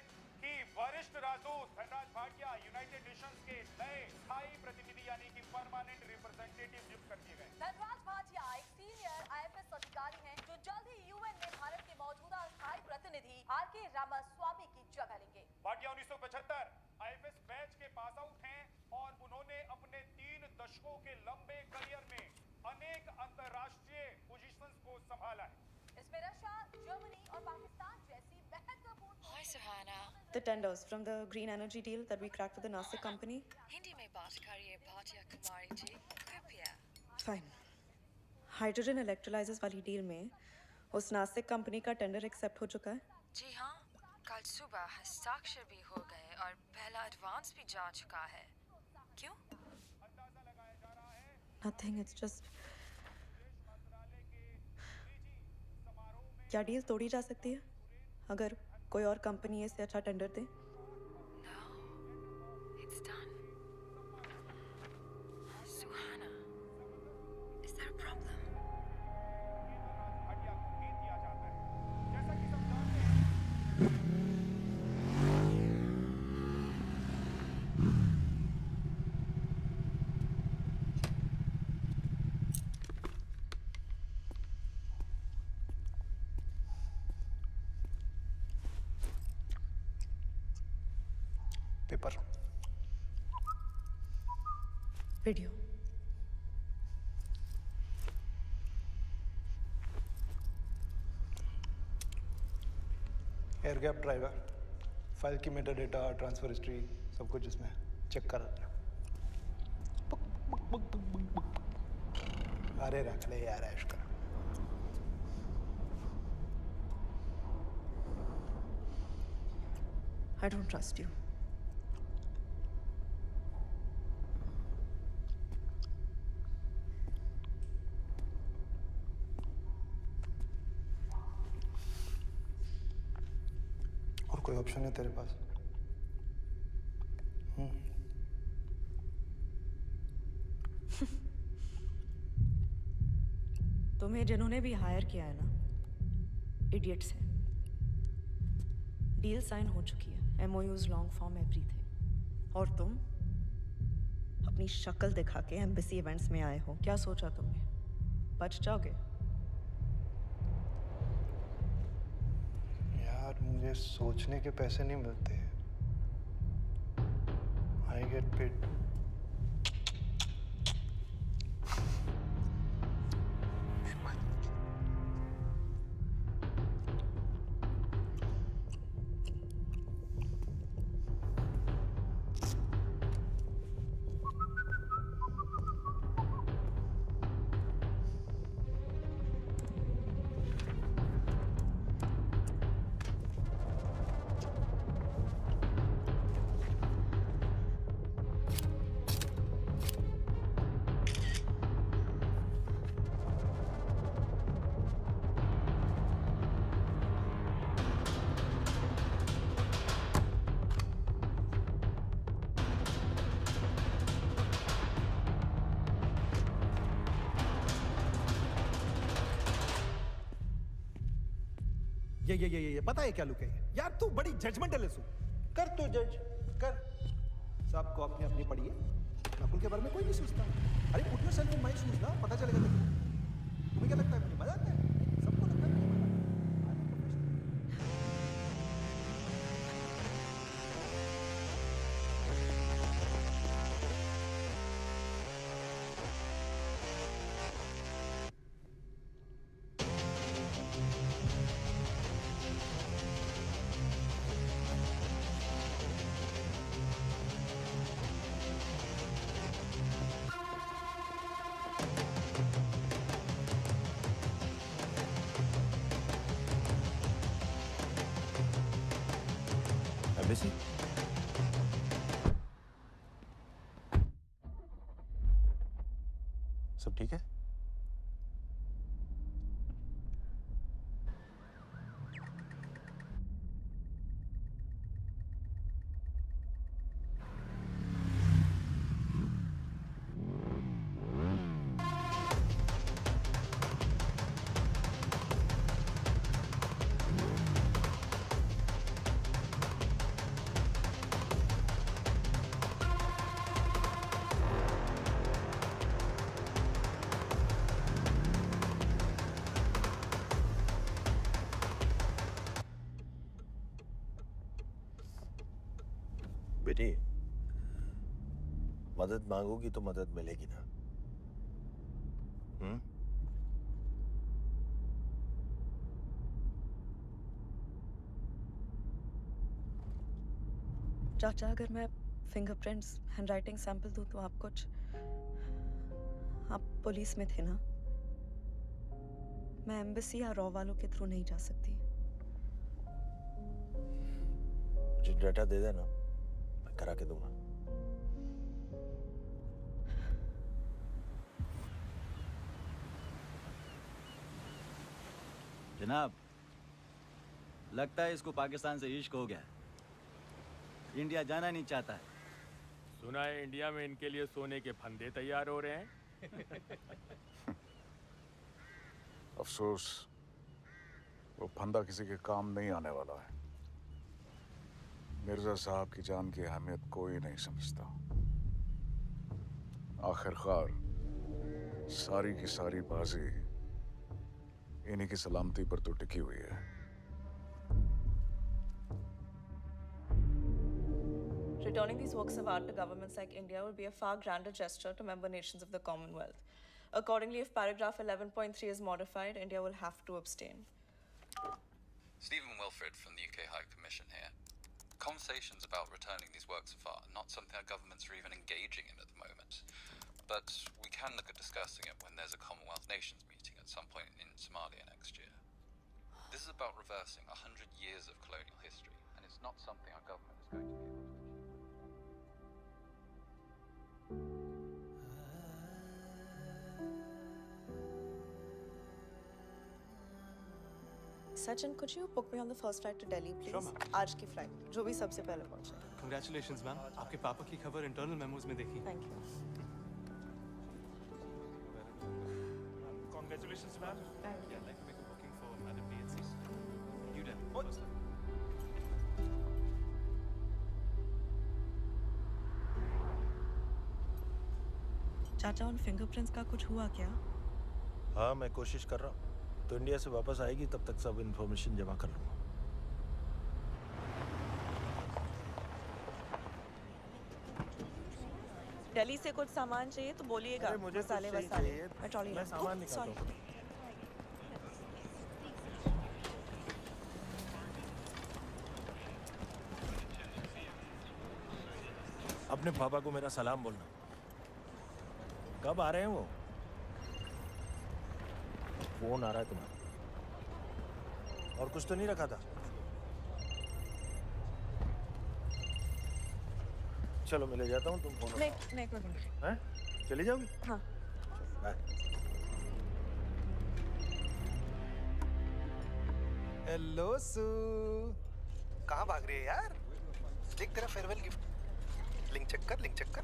कि वरिष्ठ राजदूत धनराज भाटिया यूनाइटेड नेशंस के नए स्थायी प्रतिनिधि यानी कि परमानेंट रिप्रेजेंटेटिव नियुक्त कर दिए गए. धनराज भाटिया एक सीनियर IFS अधिकारी हैं जो जल्द ही UN में भारत के मौजूदा स्थायी प्रतिनिधि RK रामास्वामी की जगह लेंगे. भाटिया 1975 IFS बैच के पास आउट हैं और उन्होंने अपने 3 दशकों के लंबे करियर में अनेक अंतर्राष्ट्रीय पोजीशंस को संभाला है. इसमें रशिया, जर्मनी और पाकिस्तान जैसी महत्वपूर्ण. Hi, Suhana. The tenders from the green energy deal that we cracked with the Nasik company. Hindi में बात करिए भाटिया कुमारी जी, कृपया. Fine. हाइड्रोजन इलेक्ट्रोलाइजर्स वाली डील में उस नासिक कंपनी का टेंडर एक्सेप्ट हो चुका है? जी हाँ, कल सुबह हस्ताक्षर भी हो गए और पहला एडवांस भी जा चुका है. क्यों? Nothing, it's just. क्या डील तोड़ी जा सकती है अगर कोई और कंपनी इससे अच्छा tender they? It's done. Suhana, is there a problem? Paper, video. Air gap driver, file की मेटा डेटा, ट्रांसफर हिस्ट्री, सब कुछ इसमें चेक कर. अरे रख ले यार ऐश कर. I don't trust you. और कोई ऑप्शन है तेरे पास? तुम्हें जिन्होंने भी हायर किया है ना, इडियट्स हैं. डील साइन हो चुकी है, MOUs, लॉन्ग फॉर्म, एवरीथिंग. और तुम अपनी शक्ल दिखा के एम्बेसी इवेंट्स में आए हो. क्या सोचा तुमने बच जाओगे? यार मुझे सोचने के पैसे नहीं मिलते. I get paid. ये पता है क्या लुक है यार? तू बड़ी जजमेंटल है। कर तू जज कर। सबको अपनी अपनी पड़ी है, नकुल के बारे में कोई नहीं सोचता। अरे put yourself in my shoes ना, पता चलेगा तेरे को। तुम्हें क्या लगता है मुझे मजा आता है? सबको लगता है मुझे मजा। एम्बेसी सब ठीक है? बेटी, मदद मांगोगी तो मदद मिलेगी ना? चाचा, अगर मैं फिंगरप्रिंट्स, हैंडराइटिंग सैंपल दूं तो आप पुलिस में थे ना? मैं एम्बेसी या रॉ वालों के थ्रू नहीं जा सकती। मुझे डाटा दे देना, मैं करा के दूंगा। जनाब, लगता है इसको पाकिस्तान से इश्क हो गया। इंडिया जाना नहीं चाहता है। सुना है इंडिया में इनके लिए सोने के फंदे तैयार हो रहे हैं। अफसोस, वो फंदा किसी के काम नहीं आने वाला है। मिर्जा साहब की जान की अहमियत कोई नहीं समझता। आखिरकार सारी की सारी बाजी इन्हीं की सलामती पर तो टिकी हुई है। Returning these works of art to governments like India would be a far grander gesture to member nations of the Commonwealth. Accordingly, if paragraph 11.3 is modified, India will have to abstain. Stephen Wilfred from the UK High Commission here. Conversations about returning these works of art are not something our governments are even engaging in at the moment. But we can look at discussing it when there's a Commonwealth Nations meeting at some point in Somalia next year. This is about reversing 100 years of colonial history, and it's not something our government is going to be able to achieve. Sachin, could you book me on the first flight to Delhi, please? Sure, ma'am. आज की flight, जो भी सबसे पहले पहुंचे। Congratulations, ma'am. आपके पापा की खबर इंटरनल मेमोज में देखी। Thank you. Congratulations, ma'am. Thank you. Yeah, I'd like to make a booking for Madam DNC. You done? First time. चाचा, उन फिंगरप्रिंट्स का कुछ हुआ क्या? हाँ, मैं कोशिश कर रहा हूँ। तो इंडिया से वापस आएगी तब तक सब इन्फॉर्मेशन जमा कर लूँगा। दिल्ली से कुछ सामान चाहिए तो बोलिएगा। अरे मुझे मसाले कुछ वसाले। चाहिए। मैं ट्रॉली मैं सामान निकालता हूँ। अपने पापा को मेरा सलाम बोलना। कब आ रहे हैं वो? फोन आ रहा है तुम्हारा। और कुछ तो नहीं रखा था? चलो मैं ले जाता हूँ, तुम फोन नहीं, कोई नहीं। हैं? चली जाओगी? हाँ। बाय। हेलो सू, कहाँ भाग रही है यार? देख तेरा फेयरवेल गिफ्ट। लिंक चेक कर, लिंक चेक कर।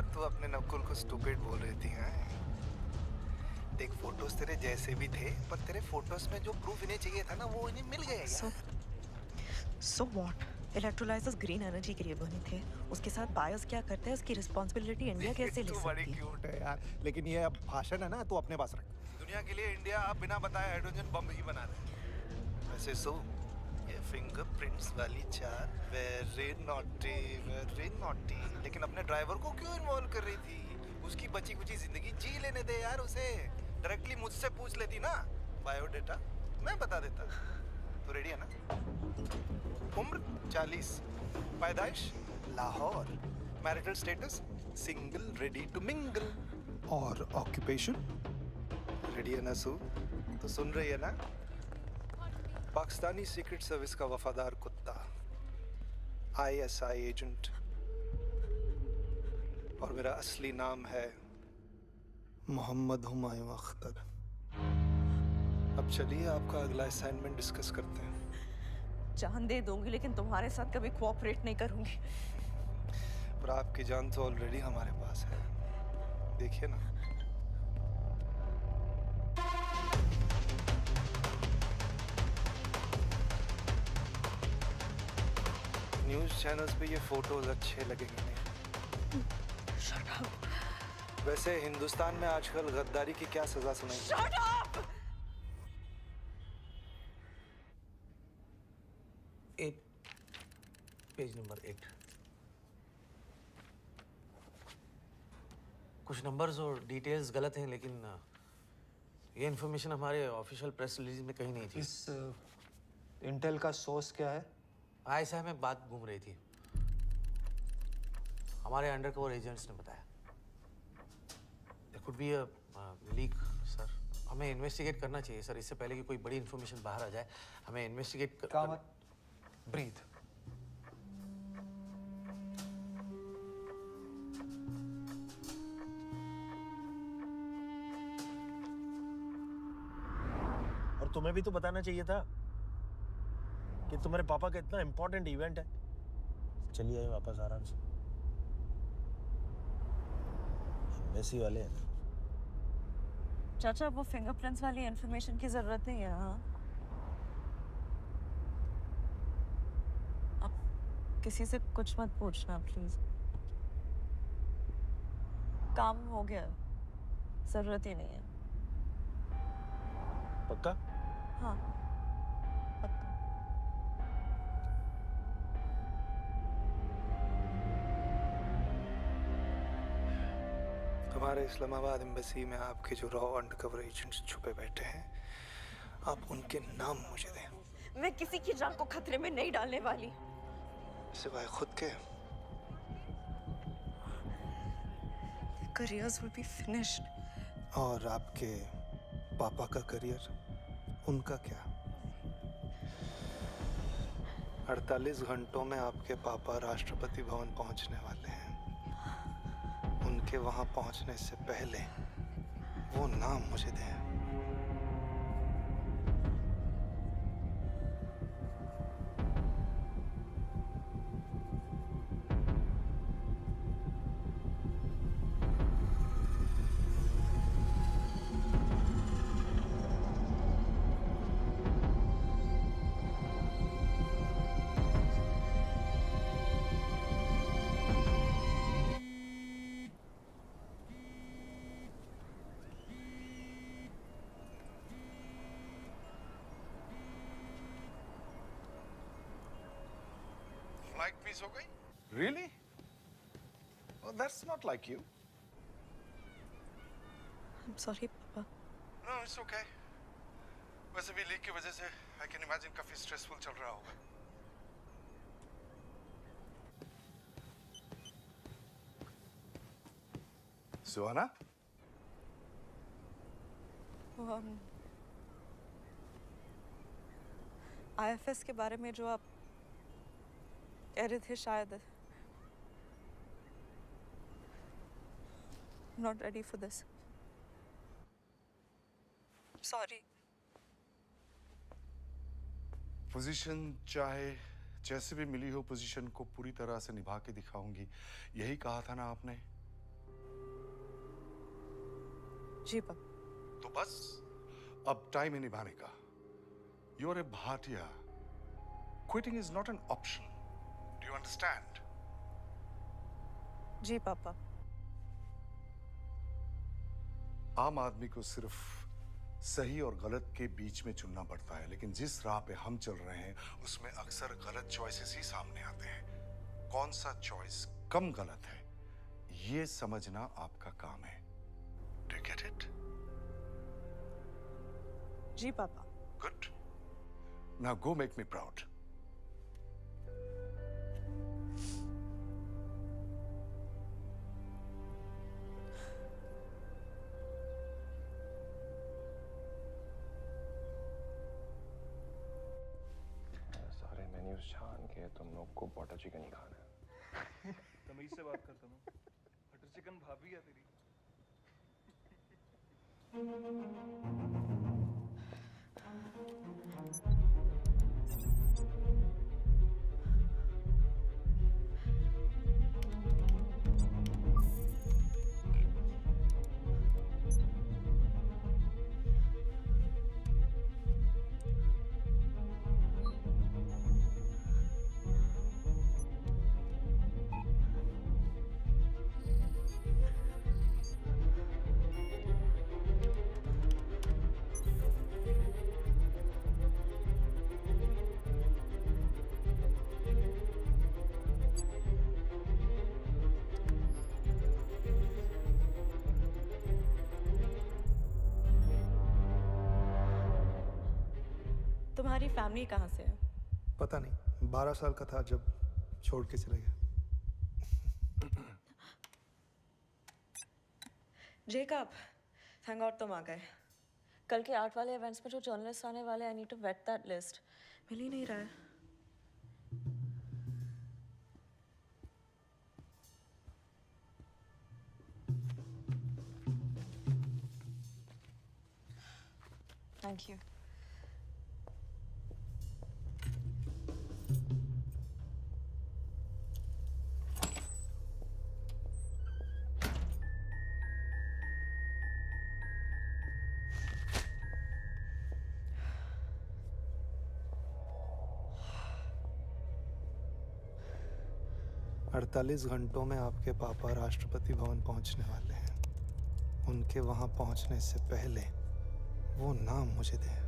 और तू अपने नकुल को स्टूपिड बोल रही थी। हैं देख, फोटोज तेरे जैसे भी थे, पर तेरे फोटोज में जो प्रूफ इन्हें चाहिए था ना, वो इन्हें मिल गया यार। So what? Electrolysers green energy के लिए बने थे। उसके साथ बायोस क्या करते हैं, उसकी रिस्पांसिबिलिटी इंडिया कैसे ले तू बड़ी सकती है? क्यूट है यार, लेकिन ये अब भाषण है ना, तू अपने पास रख। दुनिया के लिए इंडिया अब बिना बताए हाइड्रोजन बम ही बना रहा है। वैसे सो ये फिंगरप्रिंट्स वाली चार वेरी नॉटी, लेकिन अपने ड्राइवर को क्यों इन्वॉल्व कर रही थी? उसकी बची कुची जिंदगी जी लेने दे यार उसे। डायरेक्टली मुझसे पूछ लेती ना बायोडेटा, मैं बता देता। तो रेडी है ना? उम्र 40, पैदाइश Lahore, marital status single, ready to mingle, और ऑक्यूपेशन रेडी है ना सू? तो सुन रही है ना? पाकिस्तानी सीक्रेट सर्विस का वफादार कुत्ता, ISI एजेंट, और मेरा असली नाम है मोहम्मद हुमायूं अख्तर। अब चलिए आपका अगला असाइनमेंट डिस्कस करते हैं। जान दे दूंगी, लेकिन तुम्हारे साथ कभी कोऑपरेट नहीं करूंगी। पर आपकी जान तो ऑलरेडी हमारे पास है, देखिए ना। न्यूज़ चैनल्स पे ये फोटोज अच्छे लगेंगे नहीं। वैसे हिंदुस्तान में आजकल गद्दारी की क्या सजा सुनाई? Shut up! Page number 8। कुछ नंबर्स और डिटेल्स गलत हैं, लेकिन ये इन्फॉर्मेशन हमारे ऑफिशियल प्रेस रिलीज में कहीं नहीं थी। इस इंटेल का सोर्स क्या है? ISI में बात घूम रही थी, हमारे अंडरकवर एजेंट्स ने बताया। There could be a leak, sir. हमें इन्वेस्टिगेट करना चाहिए सर, इससे पहले कि कोई बड़ी इन्फॉर्मेशन बाहर आ जाए। हमें इन्वेस्टिगेट कर। ब्रीथ। और तुम्हें भी तो बताना चाहिए था कि तुम्हारे पापा का इतना इम्पोर्टेंट इवेंट है। चलिए आइए वापस आराम से। मेसी वाले हैं। चाचा, वो फिंगरप्रिंट्स वाली इंफॉर्मेशन की जरूरत नहीं है। हाँ, आप किसी से कुछ मत पूछना प्लीज। काम हो गया, जरूरत ही नहीं है। पक्का? हाँ पक्का। हमारे इस्लामाबाद एम्बेसी में आपके जो रॉ अंडरकवर एजेंट्स छुपे बैठे हैं, आप उनके नाम मुझे दें। मैं किसी की जान को खतरे में नहीं डालने वाली, सिवाय खुद के। Careers will be finished. और आपके पापा का करियर, उनका क्या? 48 घंटों में आपके पापा राष्ट्रपति भवन पहुंचने वाले हैं। उनके वहां पहुंचने से पहले वो नाम मुझे दें। फ्लाइट मिस हो गई? Really? Oh, that's not like you. I'm sorry पापा। No, it's okay. वैसे भी लीक की वजह से I can imagine काफी स्ट्रेसफुल चल रहा होगा। सुहाना? IFS के बारे में जो आप कह रहे थे, शायद not ready for this. Sorry. Position चाहे जैसे भी मिली हो, पोजीशन को पूरी तरह से निभा के दिखाऊंगी, यही कहा था ना आपने? जी पापा। तो बस अब टाइम है निभाने का। You are a Bhatia. Quitting is not an option. Do you understand? जी पापा। आम आदमी को सिर्फ सही और गलत के बीच में चुनना पड़ता है, लेकिन जिस राह पे हम चल रहे हैं उसमें अक्सर गलत चॉइसेस ही सामने आते हैं। कौन सा चॉइस कम गलत है ये समझना आपका काम है। Do you get it? जी पापा। Good. Now go make me proud. सारे मेन्यूज छान के तुम लोग को बटर चिकन ही खाना है। तमीज से बात करता हूँ। बटर चिकन भाभी है तेरी। तुम्हारी फैमिली कहाँ से है? पता नहीं, 12 साल का था जब छोड़ के चले गए। जेकब, थैंक गॉड तुम आ गए। कल के आर्ट वाले इवेंट्स में जो जर्नलिस्ट आने वाले, I need to vet that list. मिल ही नहीं रहा है। Thank you. अड़तालीस घंटों में आपके पापा राष्ट्रपति भवन पहुंचने वाले हैं। उनके वहां पहुंचने से पहले वो नाम मुझे दें।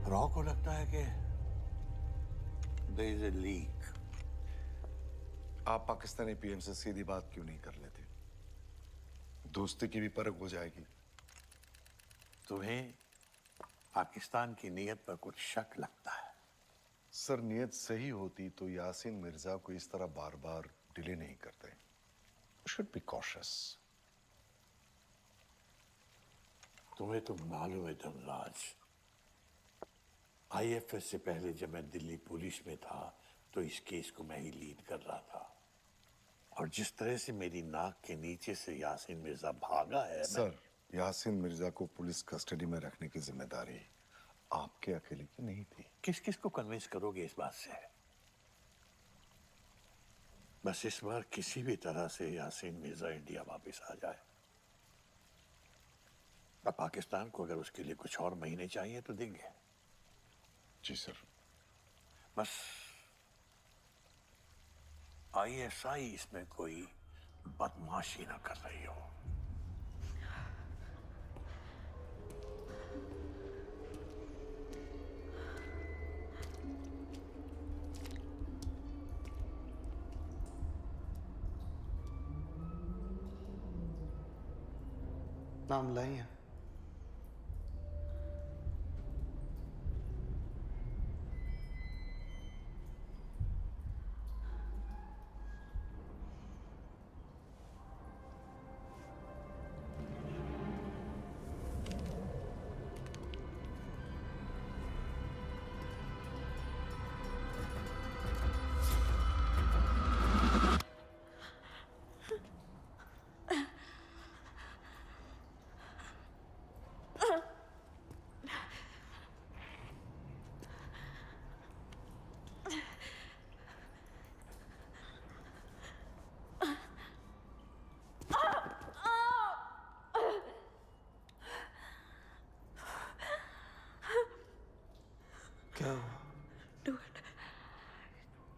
रॉ को लगता है कि there is a leak। आप पाकिस्तानी पीएम से सीधी बात क्यों नहीं कर लेते? दोस्ती की भी परख हो जाएगी। तुम्हें पाकिस्तान की नीयत पर कुछ शक लगता है? सर, नीयत सही होती तो यासीन मिर्जा को इस तरह बार बार डिले नहीं करते। Should be cautious. तुम्हें तो मालूम है धनराज, आईएफएस से पहले जब मैं दिल्ली पुलिस में था तो इस केस को मैं ही लीड कर रहा था, और जिस तरह से मेरी नाक के नीचे से यासीन मिर्जा भागा है। सर, यासीन मिर्जा को पुलिस कस्टडी में रखने की जिम्मेदारी आपके अकेले की नहीं थी। किस किस को कन्विंस करोगे इस बात से? बस इस बार किसी भी तरह से यासीन मिर्जा इंडिया वापस आ जाए। और पाकिस्तान को अगर उसके लिए कुछ और महीने चाहिए तो देंगे। जी सर। बस आईएसआई इसमें कोई बदमाशी ना कर रही हो। नाम लाई है।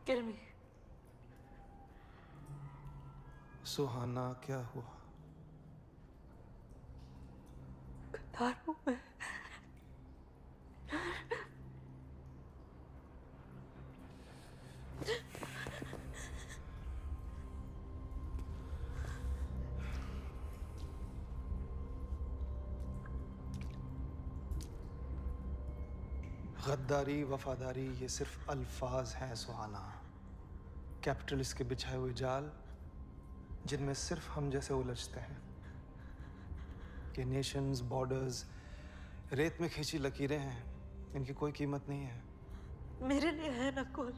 Kill me. सुहाना, क्या हुआ? गद्दार हूं मैं। गद्दारी, वफादारी ये सिर्फ अल्फाज हैं सुहाना। कैपिटलिस्ट के बिछाए हुए जाल जिनमें सिर्फ हम जैसे उलझते हैं। ये नेशंस, बॉर्डर्स, रेत में खींची लकीरें हैं, इनकी कोई कीमत नहीं है। मेरे लिए है नकुल,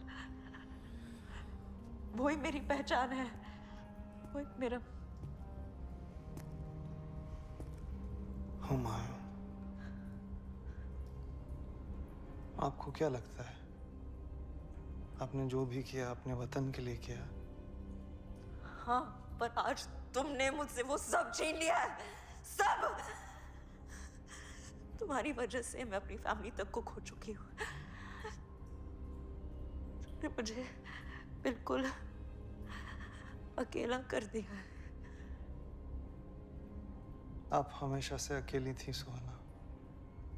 वही मेरी पहचान है, वही मेरा हुमायूं। आपको क्या लगता है आपने जो भी किया अपने वतन के लिए किया? हाँ, पर आज तुमने मुझसे वो सब छीन लिया है, सब। तुम्हारी वजह से मैं अपनी फैमिली तक को खो चुकी हूँ। तुमने मुझे बिल्कुल अकेला कर दिया है। आप हमेशा से अकेली थी सुहाना।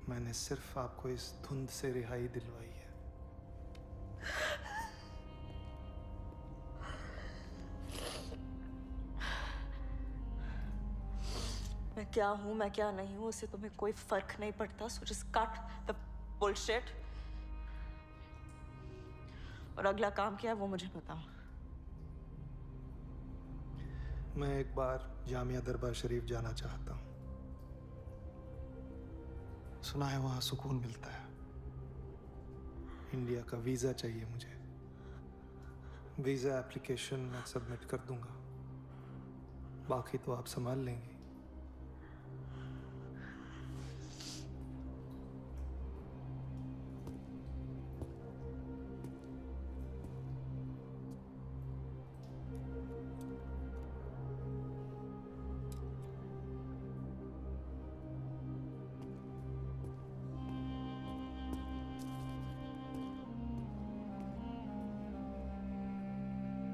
मैंने सिर्फ आपको इस धुंध से रिहाई दिलवाई है। मैं क्या हूं, मैं क्या नहीं हूं, उससे तुम्हें कोई फर्क नहीं पड़ता। So just cut the bullshit। और अगला काम क्या है वो मुझे बताओ। मैं एक बार जामिया दरबार शरीफ जाना चाहता हूँ। सुना है वहां सुकून मिलता है। इंडिया का वीजा चाहिए मुझे। वीजा एप्लीकेशन मैं सबमिट कर दूंगा, बाकी तो आप संभाल लेंगे।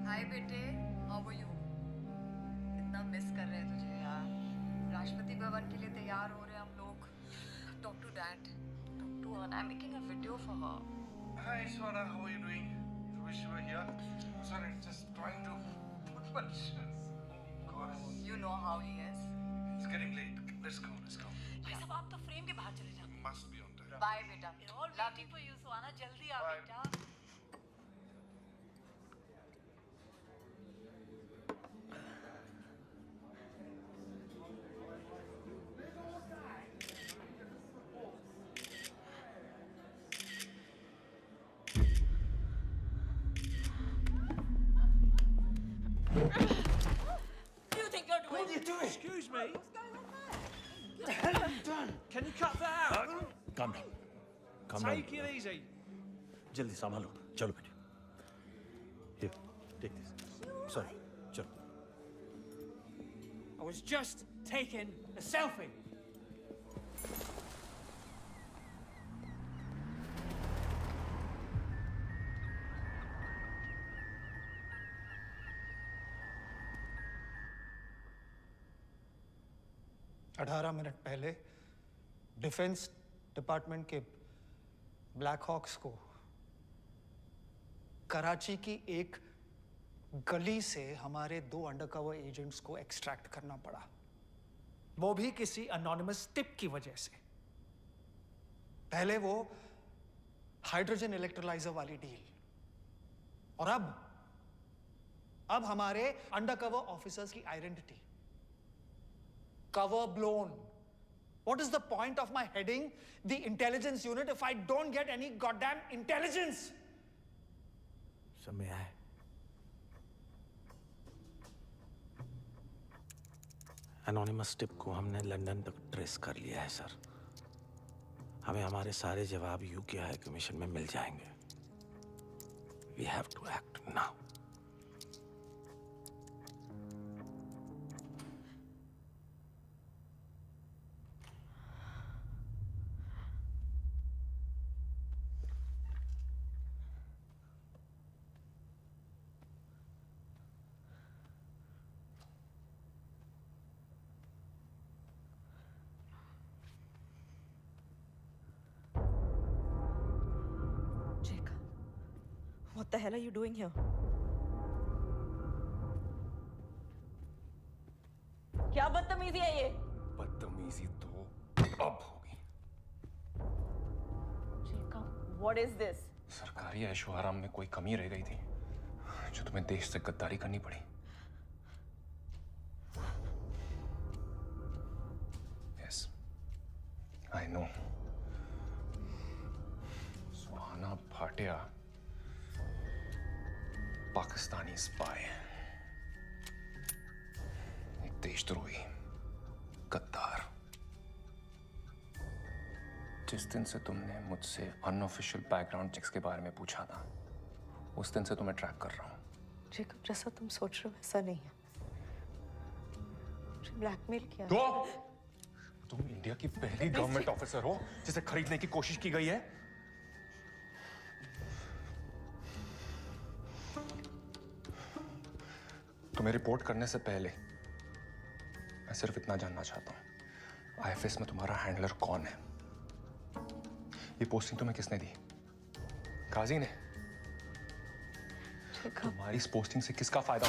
हाय बेटे, हाउ आर यू? इतना मिस कर रहे हैं तुझे यार। राष्ट्रपति भवन के लिए तैयार हो रहे हैं हम लोग। Talk to dad, talk to her. I am making a video for her. Hi Swara, how are you doing? I wish you were here. Sorry, just trying to put questions. Oh God. You know how he is. It's getting late. Let's go, let's go. भाई साहब, आप तो frame के बाहर चले जाओ। Must be on time. Bye बेटा। All waiting for you, Suhana, जल्दी आ बेटा। Excuse me? What the hell have you done? Can you cut that out? Calm down. Calm Take down. it easy. जल्दी संभालो, चलो बेटे। Here, take this. Sorry, चलो। I was just taking a selfie. अठारह minute पहले defence department के black hawks को कराची की एक गली से हमारे 2 अंडरकवर एजेंट्स को एक्सट्रैक्ट करना पड़ा, वो भी किसी अनोनिमस टिप की वजह से। पहले वो हाइड्रोजन इलेक्ट्रोलाइजर वाली डील, और अब हमारे अंडरकवर ऑफिसर्स की identity. Cover blown. What is the point of my heading the intelligence unit if I don't get any goddamn intelligence? समय आए। एनोनिमस टिप को हमने लंदन तक ट्रेस कर लिया है सर। हमें हमारे सारे जवाब यूके हाई कमीशन में मिल जाएंगे। We have to act now. What the hell are you doing here? क्या बदतमीजी है ये? बदतमीजी तो अब होगी। What is this? सरकारी ऐशो आराम में कोई कमी रह गई थी जो तुम्हें देश से गद्दारी करनी पड़ी। Yes, I know. Suhana Bhatia Pakistani spy, एक देशद्रोही, गद्दार। जिस दिन से तुमने मुझसे अनऑफिशियल बैकग्राउंड चेक्स के बारे में पूछा था, उस दिन से तुम्हें ट्रैक कर रहा हूँ। जेकब, जैसा तुम सोच रहे हो वैसा नहीं है। मुझे ब्लैकमेल किया। तो तुम इंडिया की पहली गवर्नमेंट ऑफिसर हो जिसे खरीदने की कोशिश की गई है। तुम्हें रिपोर्ट करने से पहले मैं सिर्फ इतना जानना चाहता हूं, आईएफएस में तुम्हारा हैंडलर कौन है? ये पोस्टिंग तुम्हें किसने दी? गाजी ने? तुम्हारी इस पोस्टिंग से किसका फायदा?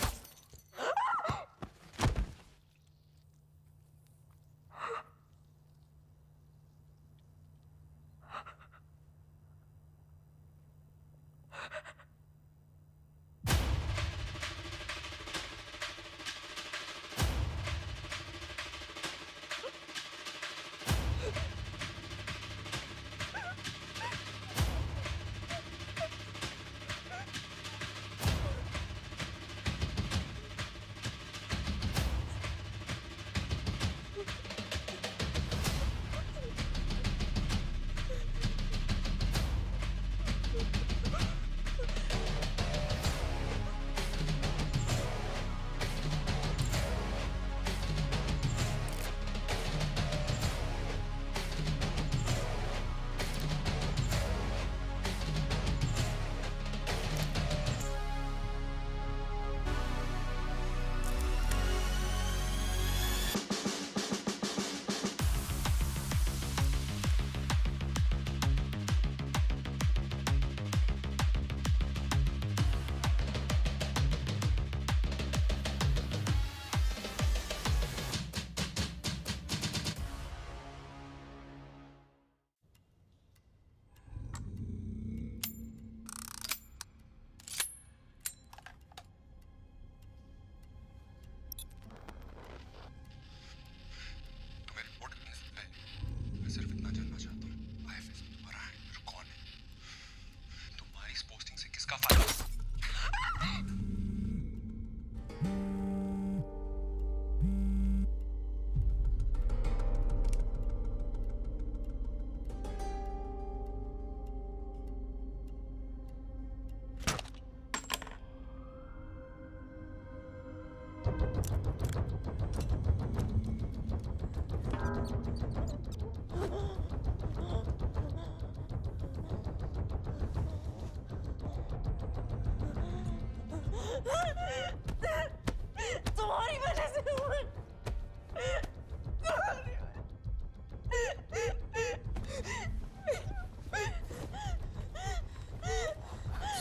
तुम्हारी वजह से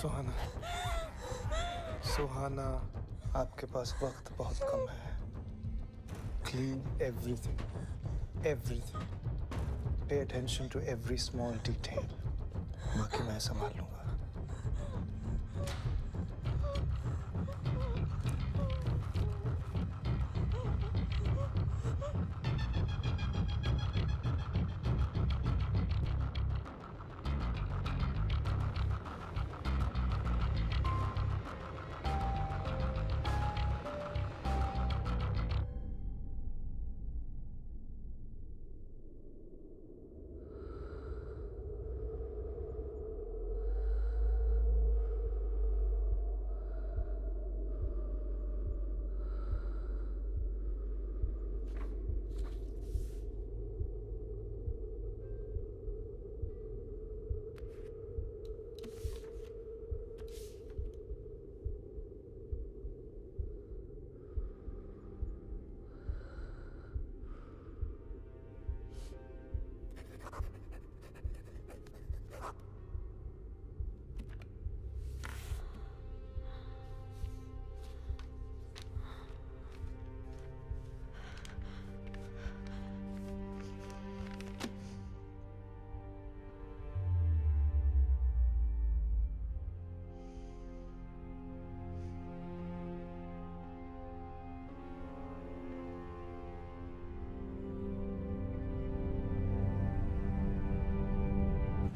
सुहाना, सुहाना, आपके पास वक्त बहुत कम है। Clean everything, everything. Pay attention to every small detail. बाकी मैं संभाल लूंगा।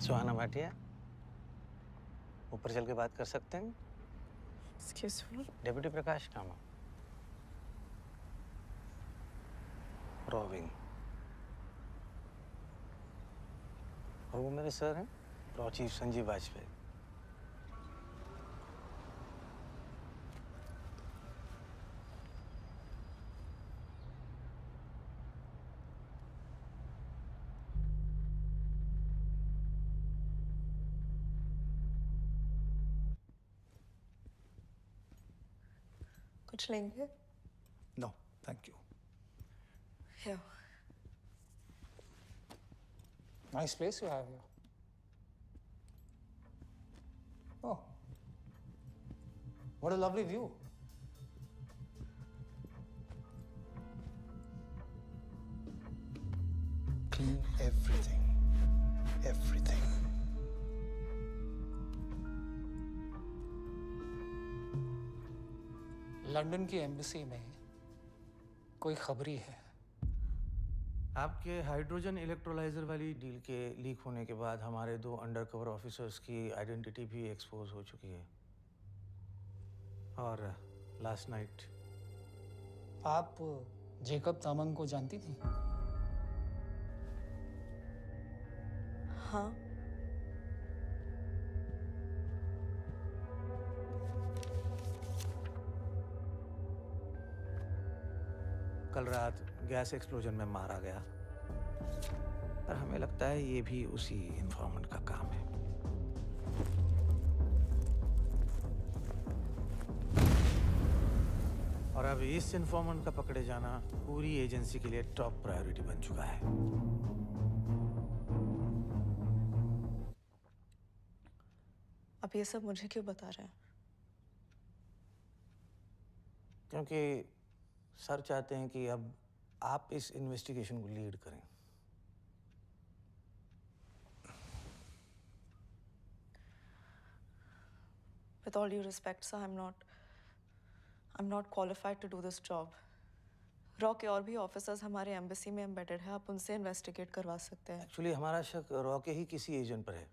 सुहाना भाटिया, ऊपर चल के बात कर सकते हैं? Excuse me? डेप्यूटी प्रकाश नामा। रॉबिंग। और वो मेरे सर हैं, रॉ चीफ संजीव वाजपेयी। कुछ लेंगे? No, thank you. Here. Nice place you have here. Oh, what a lovely view. Clean everything. Everything. London की एम्बेसी में कोई खबरी है। आपके हाइड्रोजन इलेक्ट्रोलाइजर वाली डील के लीक होने के बाद हमारे 2 अंडरकवर ऑफिसर्स की आइडेंटिटी भी एक्सपोज हो चुकी है। और लास्ट नाइट आप जेकब तामंग को जानती थी? हाँ। कल रात गैस एक्सप्लोजन में मारा गया, पर हमें लगता है ये भी उसी इन्फॉर्मेंट का काम है। और अब इस इन्फॉर्मेंट का पकड़े जाना पूरी एजेंसी के लिए टॉप प्रायोरिटी बन चुका है। अब ये सब मुझे क्यों बता रहे हैं? क्योंकि सर चाहते हैं कि अब आप इस इन्वेस्टिगेशन को लीड करें। With all due respect, sir, I'm not qualified to do this job. Raw के और भी ऑफिसर्स हमारे एम्बेसी में एम्बेडेड है, आप उनसे इन्वेस्टिगेट करवा सकते हैं। एक्चुअली हमारा शक रॉ के ही किसी एजेंट पर है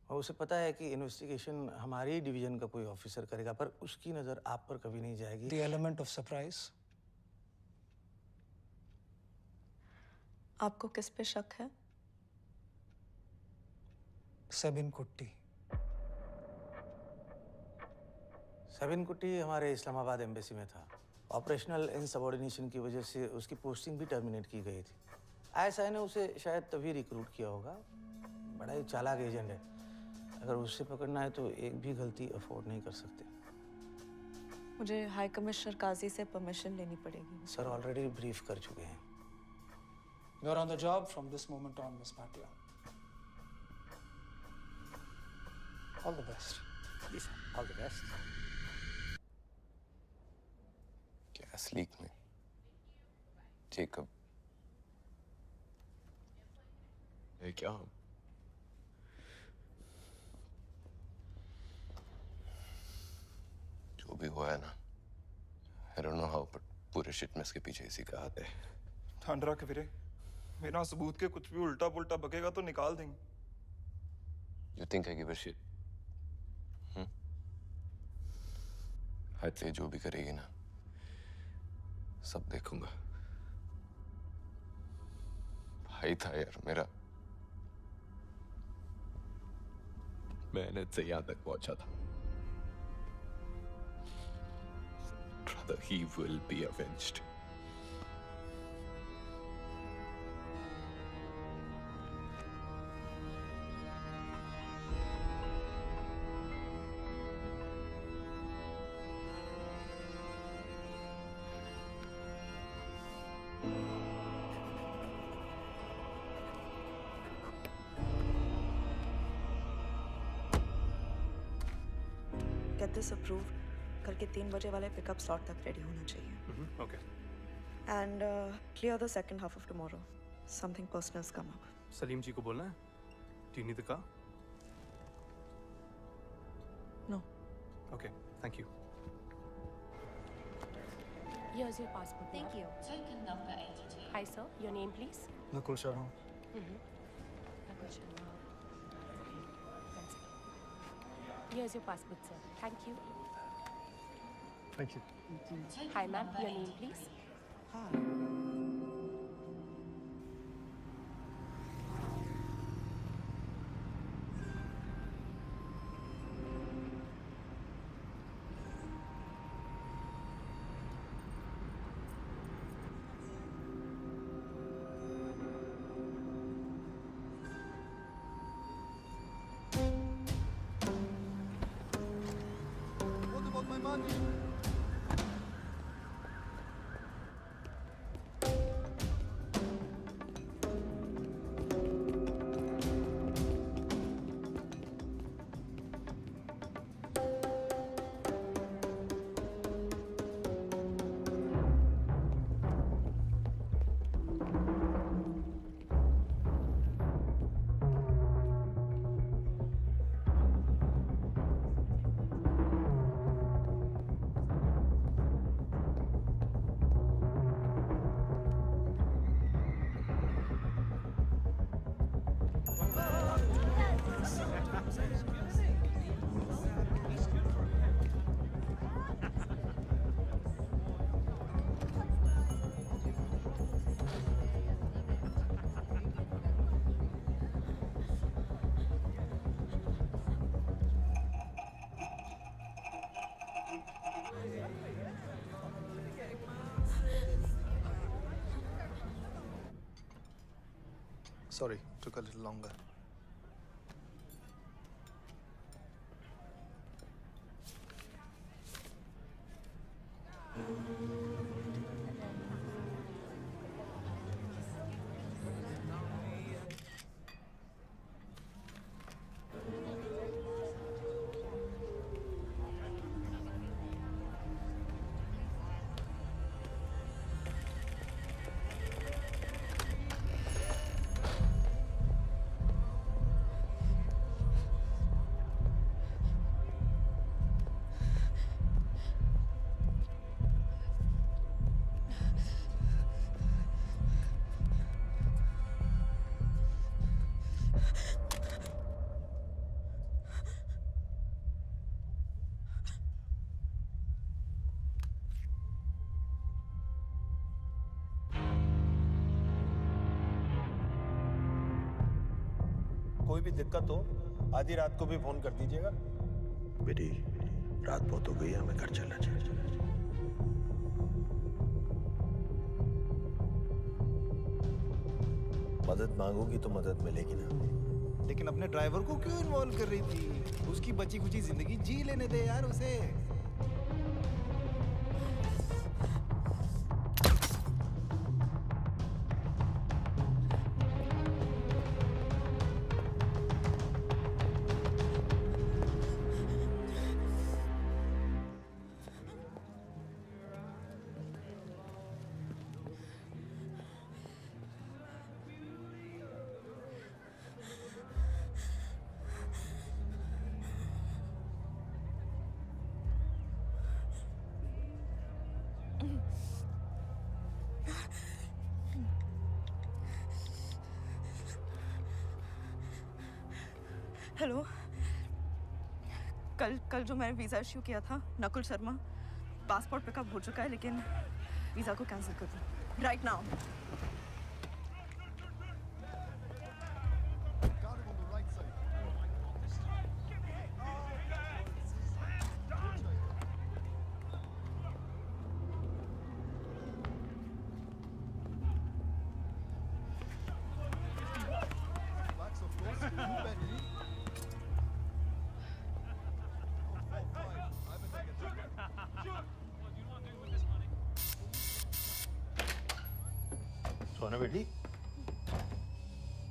और उसे पता है कि इन्वेस्टिगेशन हमारी डिवीजन का कोई ऑफिसर करेगा, पर उसकी नज़र आप पर कभी नहीं जाएगी। The element of surprise. आपको किस पे शक है? सेबिन कुट्टी। सेबिन कुट्टी हमारे इस्लामाबाद एम्बेसी में था। ऑपरेशनल इनसबऑर्डिनेशन की वजह से उसकी पोस्टिंग भी टर्मिनेट की गई थी। आईएसआई ने उसे शायद तभी रिक्रूट किया होगा। बड़ा ही चालाक एजेंट है। अगर उससे पकड़ना है तो एक भी गलती अफोर्ड नहीं कर सकते। मुझे हाई कमिश्नर काजी से परमिशन लेनी पड़ेगी। सर ऑलरेडी ब्रीफ कर चुके हैं। You're on the job from this moment on, Miss Bhatia. All the best. Yes, all the best. Gas leak में जेकब क्या जो भी हुआ है ना, I don't know how, but पूरे शिट में इसके पीछे इसी का हाथ है। ठान रहा के वीरे, बिना सबूत के कुछ भी उल्टा पुल्टा बकेगा तो निकाल देंगे। You think I give a shit? हद से जो भी करेगी ना, सब देखूंगा। भाई था यार मेरा, मेहनत से यहां तक पहुंचा था। Brother, he will be avenged. Get this approved. कल के 3 बजे वाले पिकअप स्लॉट तक रेडी होना चाहिए। Okay. And clear the second half of tomorrow. Something personal has come up. Salim जी को बोलना है? Do you need the car? No. Okay, thank you. Here's your passport. Thank you. Token number 82. Hi, sir. Your name, please. Nakul Sharma. Nakul Sharma. Here's your passport, sir. Thank you. Thank you. Hi, ma'am. Your name, please. What about my money? Sorry, took a little longer. कोई भी दिक्कत हो आधी रात को भी phone कर दीजिएगा। बेटी रात बहुत हो गई है, हमें घर चलना चाहिए। मदद मांगोगी तो मदद मिलेगी ना। लेकिन अपने ड्राइवर को क्यों इन्वॉल्व कर रही थी? उसकी बची खुची जिंदगी जी लेने दे यार उसे। हेलो, कल जो मैंने वीज़ा इश्यू किया था, नकुल शर्मा, पासपोर्ट पिकअप हो चुका है, लेकिन वीज़ा को कैंसिल कर दो राइट नाउ। सोना बेटी,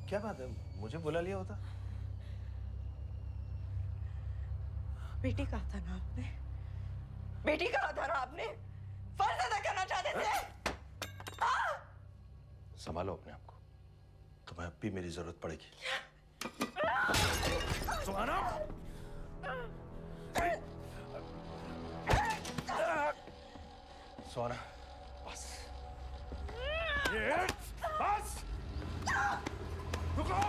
क्या बात है? मुझे बुला लिया होता। बेटी कहा था ना आपने, बेटी कहा था ना आपने, फर्ज अदा करना चाहते थे। संभालो अपने आप को, तुम्हें अब भी मेरी जरूरत पड़ेगी। सुहाना! सोना, बस। बस! रुको!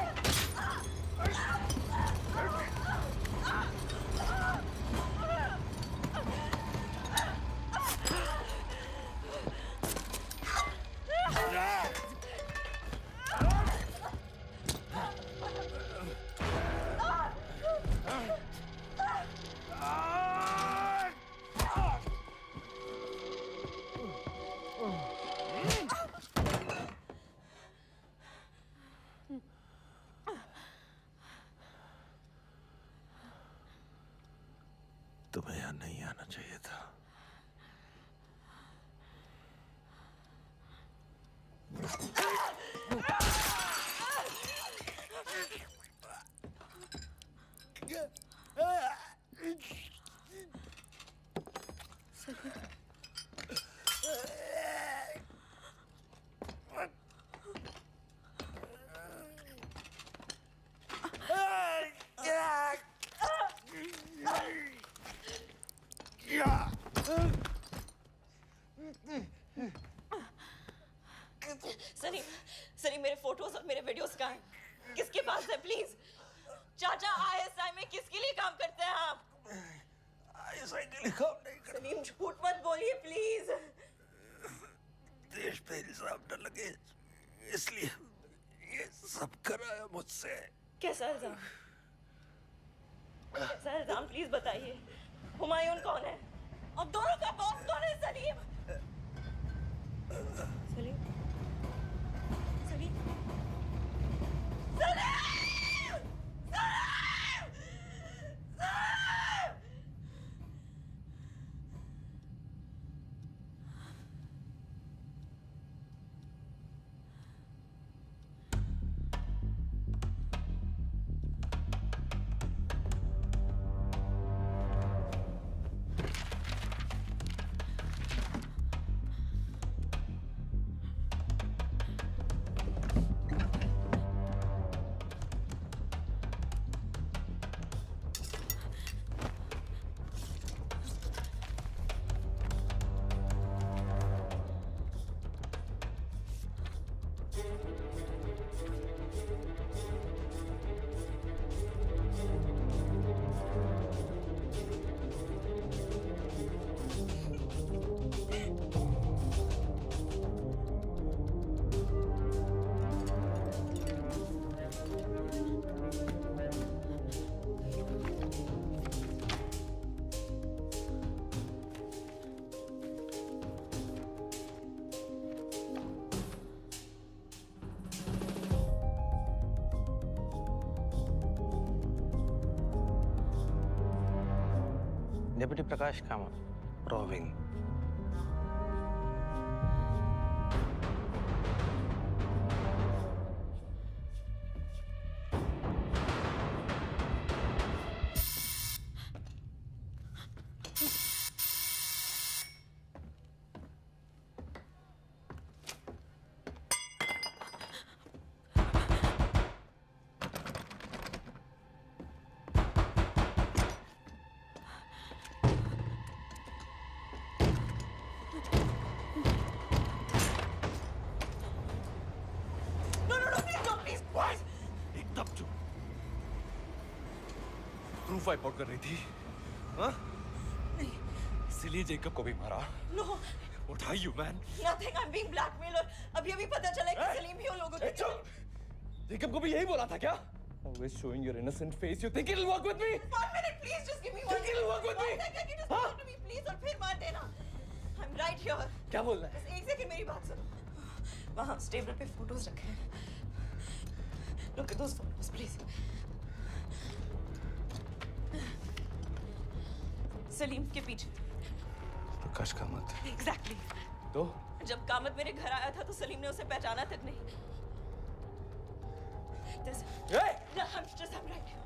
सलीम, सलीम मेरे फोटोज और मेरे वीडियोस कहाँ हैं? किसके पास है प्लीज? चाचा आईएसआई में किसके लिए काम करते हैं आप? आईएसआई के लिए काम नहीं करता। सलीम झूठ मत बोलिए प्लीज। देश पे इल्जाम न लगे इसलिए ये सब कराया मुझसे। कैसा इल्जाम? कैसा इल्जाम प्लीज बताइए। हुमायूं कौन है? अब दोनों का बॉस कौन है? Salim, Salim, Salim, Salim, deputy Prakash Kamat, robbing. Proof wipe out कर रही थी, हाँ? इसीलिए जेकब को भी मारा। No. What are you, man? Nothing. I'm being blackmailed और अभी पता चला कि सलीम ही उन लोगों के। जेकब को भी यही बोला था क्या? Always showing your innocent face. You think it'll work with me? 1 minute, please. Just give me 1 Think it'll work with me? 1 second. Just listen to me, please. और फिर मार देना। I'm right here. क्या बोलना है? बस 1 सेकंड मेरी बात सुनो। वहाँ टेबल पे फोटोज रखे हैं। Look at those photos, please. Salim के पीछे। प्रकाश कामत। Exactly. तो? जब कामत मेरे घर आया था तो सलीम ने उसे पहचाना तक नहीं। Hey! No, I'm right here.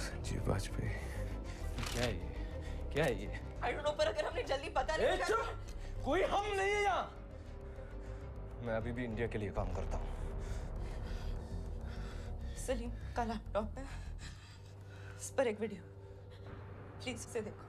Sanjeev Vajpayee. क्या है ये? क्या है ये? I don't know, पर अगर हमने जल्दी पता नहीं किया। कोई हम नहीं है यहाँ। मैं अभी भी इंडिया के लिए काम करता हूँ। सलीम का लैपटॉप है, इस पर एक वीडियो, प्लीज इसे देखो।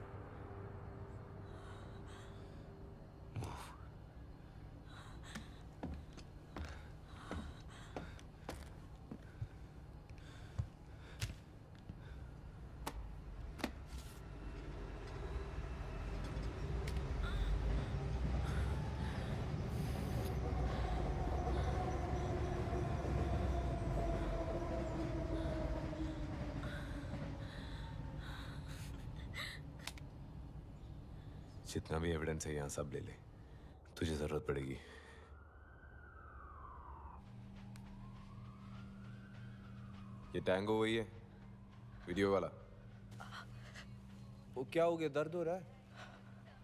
जितना भी एविडेंस है यहाँ सब ले ले, तुझे जरूरत पड़ेगी। ये टैंगो वही है, वीडियो वाला। वो क्या हो गया, दर्द हो रहा है?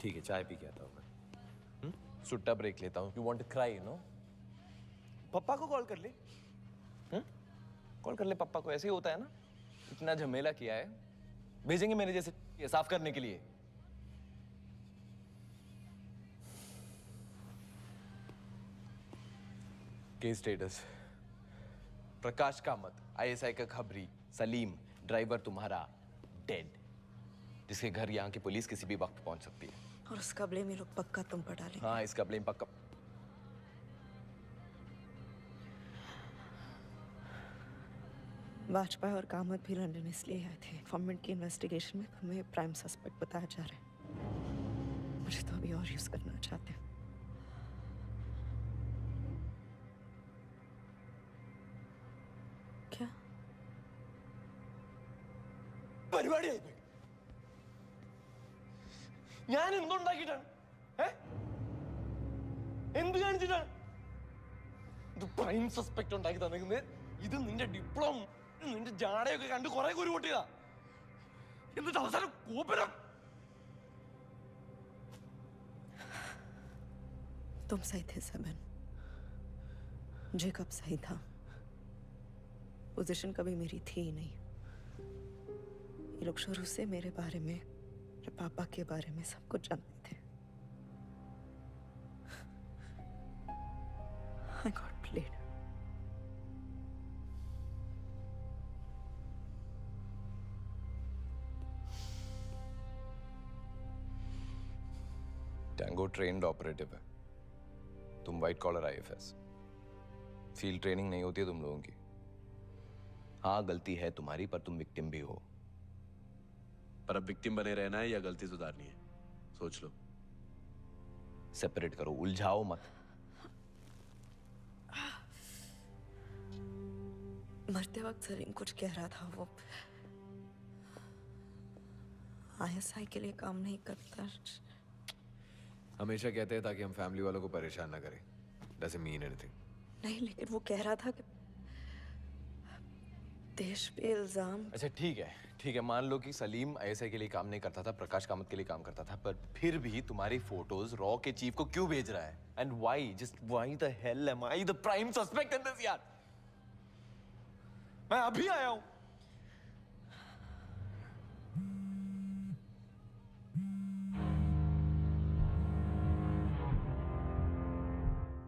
ठीक है, चाय पी के आता हूँ मैं। सुट्टा ब्रेक लेता हूँ। You want to cry, you know? पप्पा को कॉल कर ले। कॉल कर ले पप्पा को, ऐसे ही होता है ना। इतना झमेला किया है, भेजेंगे मेरे जैसे ये साफ करने के लिए। केस स्टेटस प्रकाश कामत, आईएसआई का खबरी, सलीम, ड्राइवर तुम्हारा डेड, जिसके घर यहाँ की पुलिस किसी भी वक्त पहुंच सकती है। और उसका ब्लेम ये लोग पक्का तुम पर डालेंगे। हाँ, इसका ब्लेम पक्का। वाजपेयी और कामत भी लंदन इसलिए आए थे। गवर्नमेंट की इन्वेस्टिगेशन में तुम्हें प्राइम सस्पेक्ट बताया जा रहा है। मुझे तो अभी और यूज करना चाहते हैं। क्या പരിപാടി ആയി ഞാൻ എന്തുണ്ടാക്കിയിട്ടാണ്? എന്ത് കാണിച്ചിട്ടാണ് ഇത് പ്രൈം സസ്പെക്ട് ഉണ്ടാക്കി തന്നിരിക്കുന്നത്? ഇത് നിന്റെ ഡിപ്ലോമ, നിന്റെ ജാടയൊക്കെ കണ്ട് കുറെ കുരു പൊട്ടിയതാ. എന്നിട്ട് അവസാനം കോപ്പരം. तुम सही थे सेबन, जेकब सही था। पोजीशन कभी मेरी थी ही नहीं। ये लोग शुरू से मेरे बारे में, मेरे पापा के बारे में सब कुछ जानते थे। I got played. Tango trained operative है, तुम white collar IFS. Field training नहीं होती है तुम लोगों की। हाँ, गलती है तुम्हारी, पर तुम विक्टिम भी हो। पर अब विक्टिम बने रहना है या गलती सुधारनी है, सोच लो। सेपरेट करो, उलझाओ मत। मरते वक्त सलीम कुछ कह रहा था। वो आईएसआई के लिए काम नहीं करता। हमेशा कहते हैं ताकि हम फैमिली वालों को परेशान ना करें। Doesn't mean anything. नहीं, लेकिन वो कह रहा था कि देश पे इल्जाम। अच्छा ठीक है, मान लो कि सलीम आईएसआई के लिए काम नहीं करता था, प्रकाश कामत के लिए काम करता था, पर फिर भी तुम्हारी फोटोज रॉ के चीफ को क्यों भेज रहा है? And why, just why the hell am I the prime suspect in this यार? मैं अभी आया हूं।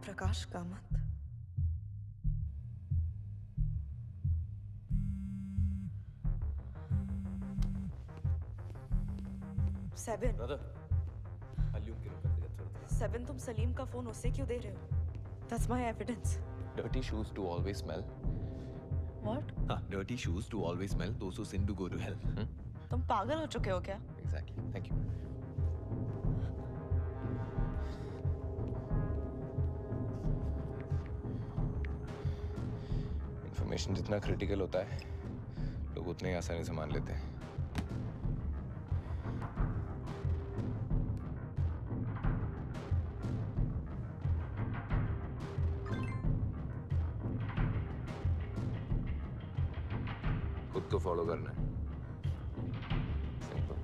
Prakash Kamat, seven. Brother, volume की कर दे थोड़ा। सेवन, तुम सलीम का फोन उससे क्यों दे रहे हो? That's my evidence. Dirty shoes to always smell. What? हाँ, dirty shoes to always smell. Those who sin to go to hell. तुम पागल हो चुके हो क्या? Exactly. Thank you. इंफॉर्मेशन जितना क्रिटिकल होता है, लोग उतने ही आसानी से मान लेते हैं। खुद को फॉलो करना है। सिंपल।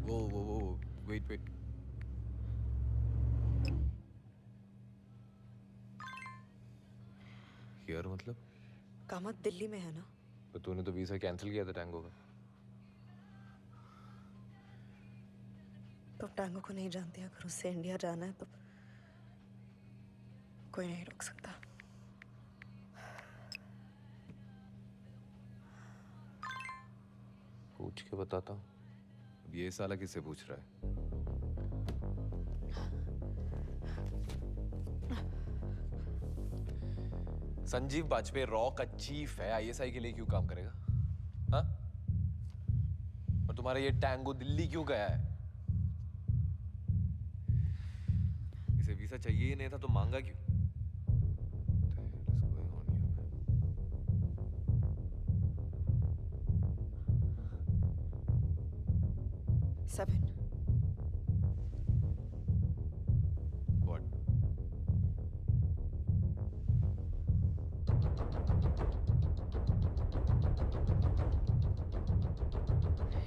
वो वेट। हियर मतलब? कामत दिल्ली में है ना? तो तूने तो वीजा कैंसिल किया था टैंगो का। तो टैंगो को नहीं जानते, अगर उससे इंडिया जाना है तो कोई नहीं रोक सकता। पूछ के बताता हूँ। अब ये साला किससे पूछ रहा है? संजीव वाजपेयी रॉ का चीफ है, आईएसआई के लिए क्यों काम करेगा? हाँ? और तुम्हारा ये टैंगो दिल्ली क्यों गया है? इसे वीजा चाहिए ही नहीं था तो मांगा क्यों? सेवन। What?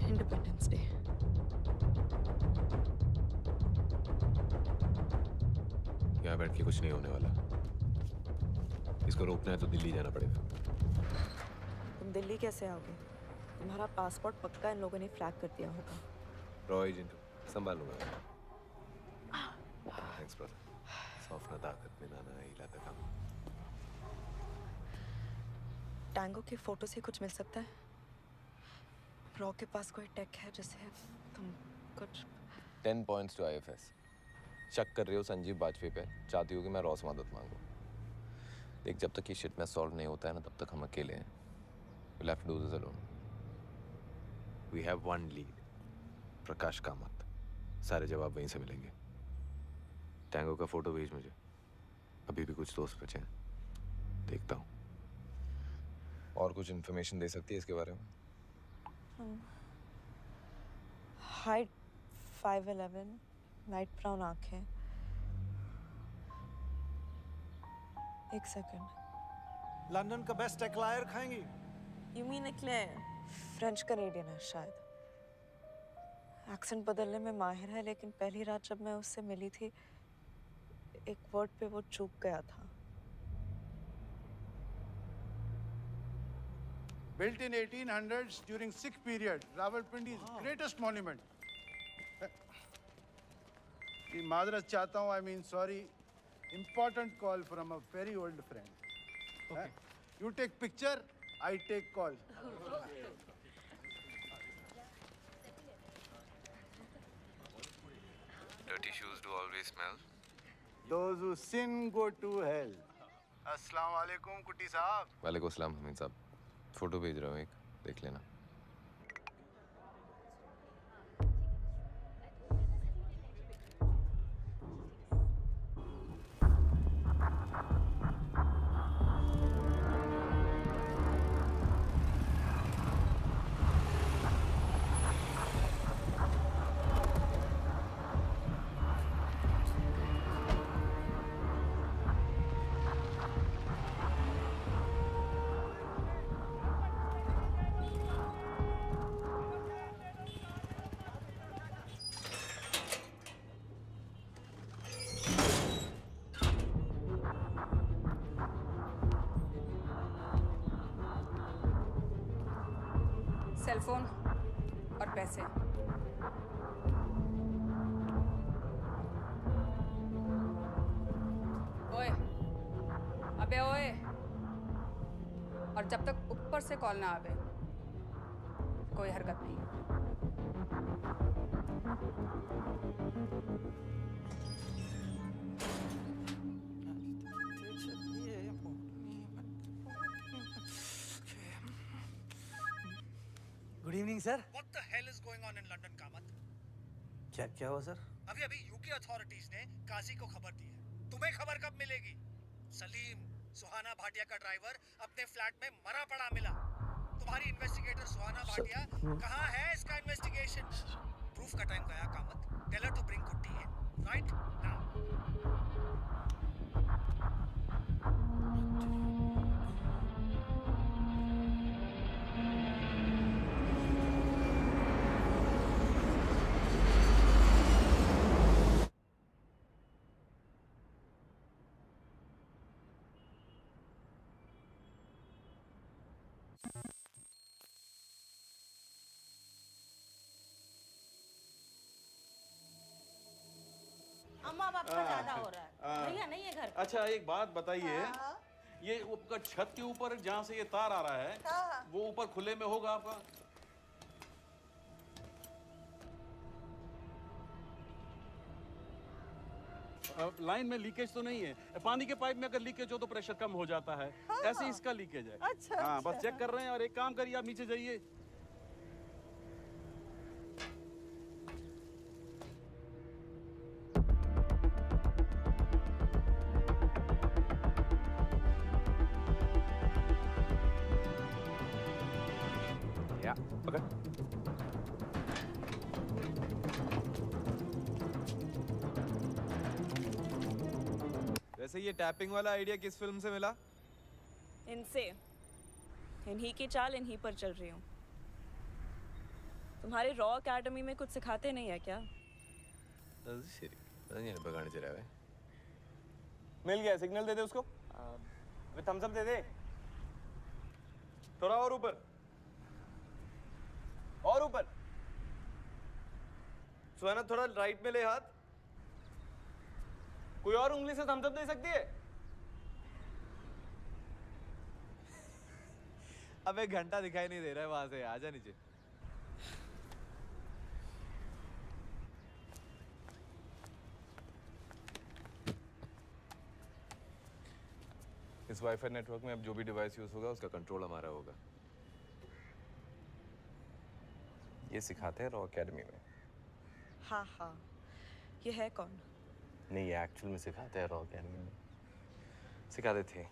Independence day. यहाँ बैठ के कुछ नहीं होने वाला। इसको रोकना है तो दिल्ली जाना पड़ेगा। तुम दिल्ली कैसे आओगे? तुम्हारा पासपोर्ट पक्का इन लोगों ने फ्लैग कर दिया होगा। रॉ एजेंट संभाल लूंगा। Thanks brother. अपना ताकत में ना हिला था काम। टैंगो की फोटो से कुछ मिल सकता है? रॉ के पास कोई टेक है जिससे तुम कुछ 10 points to IFS। शक कर रहे हो संजीव बाजपेयी पे, चाहती हो कि मैं रॉ से मदद मांगू। देख, जब तक ये शिट में सॉल्व नहीं होता है ना, तब तक हम अकेले हैं। We'll have to do this alone। We have one lead, प्रकाश कामत। सारे जवाब वहीं से मिलेंगे। टैंगो का फोटो भेज मुझे। अभी भी कुछ दोस्त बचे हैं, देखता हूँ। और कुछ इन्फॉर्मेशन दे सकती है इसके बारे में? हाइट 5'11", लाइट ब्राउन आंखें। एक सेकंड। लंदन का बेस्ट एक्लायर खाएंगी? You mean eclair? French Canadian है शायद। एक्सेंट बदलने में माहिर है, लेकिन पहली रात जब मैं उससे मिली थी, एक वर्ड पे वो चूक गया था। Built in 1800s during Sikh period, Rawalpindi's greatest monument. मादरत चाहता हूँ, I mean sorry. Important call from a very old friend. Okay. You take picture, I take call. Dirty shoes do always smell. Those who sin go to hell. अस्सलाम वालेकुम कुट्टी साहब। वालेकुम अस्सलाम हमीद साहब। Photo भेज रहा हूँ एक, देख लेना। सेलफोन और पैसे। ओए, अबे ओए, और जब तक ऊपर से कॉल ना आवे, कोई हरकत नहीं। Good evening sir. What the hell is going on in London, Kamat? क्या हुआ सर? अभी यूके अथॉरिटीज ने काजी को खबर दी है। तुम्हें खबर कब मिलेगी? सलीम, सुहाना भाटिया का ड्राइवर, अपने फ्लैट में मरा पड़ा मिला। तुम्हारी इन्वेस्टिगेटर सुहाना भाटिया कहाँ है? इसका इन्वेस्टिगेशन प्रूफ का टाइम गया Kamat. Tell her to bring Kutty in right now. अम्मा बाप का ज्यादा हो रहा है। भैया नहीं है घर पे। अच्छा एक बात बताइए, ये ऊपर छत के ऊपर जहाँ से ये तार आ रहा है, वो ऊपर खुले में होगा आपका? लाइन में लीकेज तो नहीं है? पानी के पाइप में अगर लीकेज हो तो प्रेशर कम हो जाता है। ऐसे इसका लीकेज है। अच्छा, हाँ, अच्छा। बस चेक कर रहे हैं। और एक काम करिए, आप नीचे जाइए। Okay. वैसे ये टैपिंग वाला आइडिया किस फिल्म से मिला? इनसे। इन्हीं की चाल इन्हीं पर चल रही हूँ। तुम्हारे रॉ एकेडमी में कुछ सिखाते नहीं है क्या? मिल गया, सिग्नल दे दे उसको। थम्स अप दे दे। थोड़ा और ऊपर, और ऊपर। सुहाना थोड़ा राइट में ले हाथ। कोई और उंगली से थम्स अप दे सकती है? अब एक घंटा दिखाई नहीं दे रहा है वहां से, आजा नीचे। इस वाईफाई नेटवर्क में अब जो भी डिवाइस यूज होगा उसका कंट्रोल हमारा होगा। ये सिखाते हैं रॉ एकेडमी में। हाँ हाँ, ये है कौन? नहीं, ये एक्चुअल में सिखाते हैं रॉ एकेडमी में। सिखाते थे।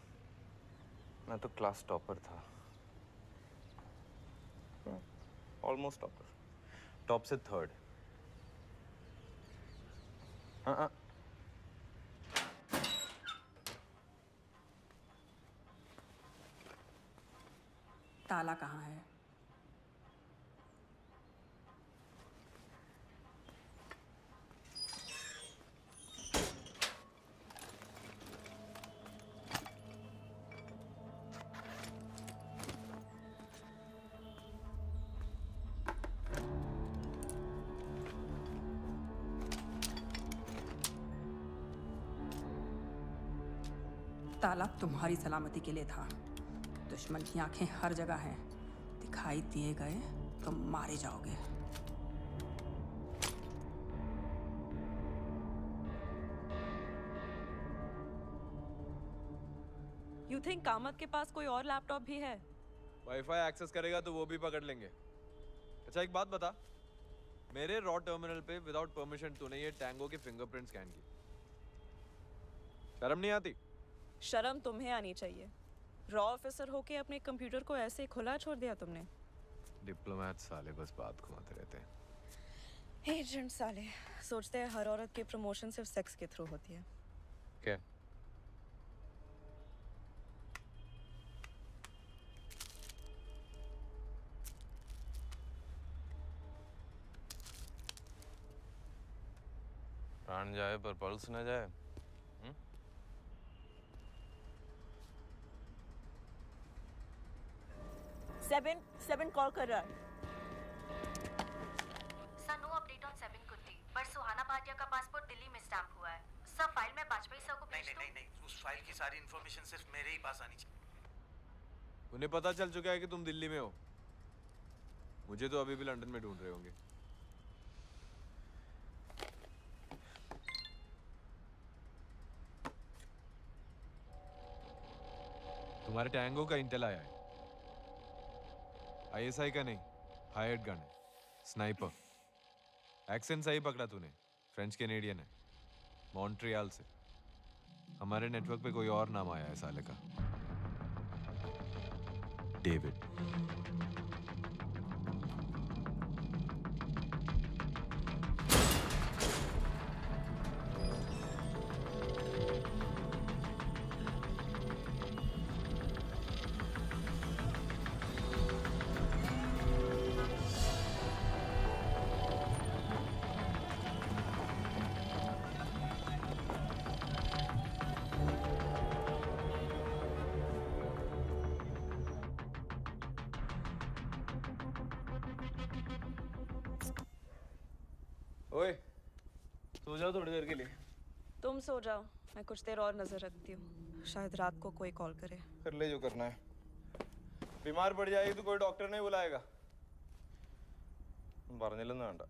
मैं तो क्लास टॉपर था, ऑलमोस्ट टॉपर, टॉप से थर्ड। हाँ। ताला कहाँ है? ताला तुम्हारी सलामती के लिए था। दुश्मन की आंखें हर जगह हैं। दिखाई दिए गए तो मारे जाओगे। You think कामत के पास कोई और लैपटॉप भी है? वाईफाई एक्सेस करेगा तो वो भी पकड़ लेंगे। अच्छा एक बात बता, मेरे रॉ टर्मिनल पे विदाउट परमिशन तूने ये टैंगो के फिंगरप्रिंट स्कैन की, शर्म नहीं आती? शर्म तुम्हें आनी चाहिए। रॉ ऑफिसर होके अपने कंप्यूटर को ऐसे खुला छोड़ दिया तुमने। डिप्लोमेट साले बस बात घुमाते रहते हैं। एजेंट साले सोचते हैं हर औरत की प्रमोशन सिर्फ सेक्स के थ्रू होती है। क्या? प्राण जाए पर पल्स न जाए। सेवन कॉल कर रहा है। सर नो अपडेट ऑन 7 कुट्टी, पर सुहाना भाटिया का पासपोर्ट दिल्ली में स्टैंप हुआ है। सर फाइल में वाजपेयी सर को भेज दो। नहीं, उस फाइल की सारी इंफॉर्मेशन सिर्फ मेरे ही पास आनी चाहिए। उन्हें पता चल चुका है कि तुम दिल्ली में हो। मुझे तो अभी भी लंदन में ढूंढ रहे होंगे। तुम्हारे टैंगो का इंटेल आया है। आईएसआई का नहीं, हायर्ड गन है, स्नाइपर। एक्सेंट सही पकड़ा तूने, फ्रेंच कैनेडियन है, मॉन्ट्रियल से। हमारे नेटवर्क पे कोई और नाम आया है साले का, डेविड। ओए, सो जाओ थोड़ी देर के लिए। तुम सो जाओ, मैं कुछ देर और नजर रखती हूँ। शायद रात को कोई कॉल करे। कर ले जो करना है। बीमार पड़ जाएगी तो कोई डॉक्टर नहीं बुलाएगा। പറഞ്ഞില്ലെന്ന് വേണ്ട।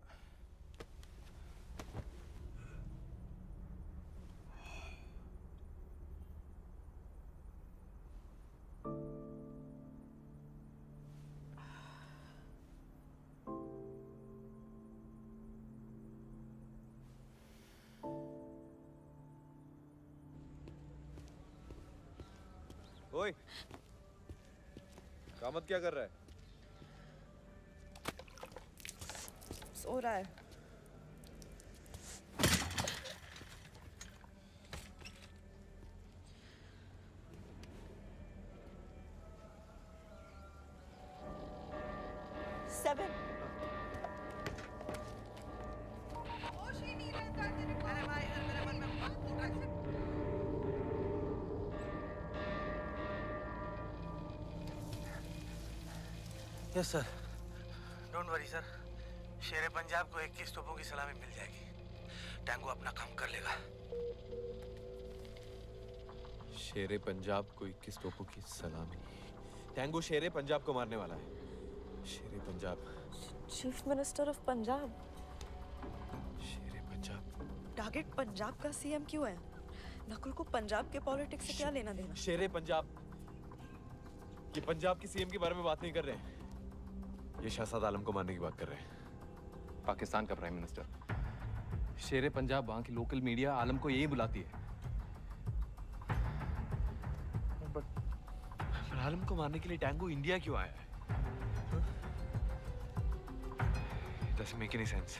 ओए, कामत क्या कर रहा है? सो रहा है। Seven. Yes sir, don't worry sir. शेर पंजाब को 21 तोपों की सलामी मिल जाएगी। टैंगो अपना काम कर लेगा। शेरे पंजाब को 21 तोपों की सलामी। टैंगो शेरे पंजाब को मारने वाला है। शेरे Punjab. Chief minister of Punjab. Shere Punjab. Target Punjab का सीएम क्यों है? नकुल को पंजाब के पॉलिटिक्स से क्या लेना देना? शेरे पंजाब। ये पंजाब की सीएम के बारे में बात नहीं कर रहे। ये शहजाद आलम को मारने की बात कर रहे हैं। पाकिस्तान का प्राइम मिनिस्टर। शेरे पंजाब वहाँ की लोकल मीडिया आलम को यही बुलाती है। पर आलम को मारने के लिए टैंगो इंडिया क्यों आया है? It doesn't make any sense.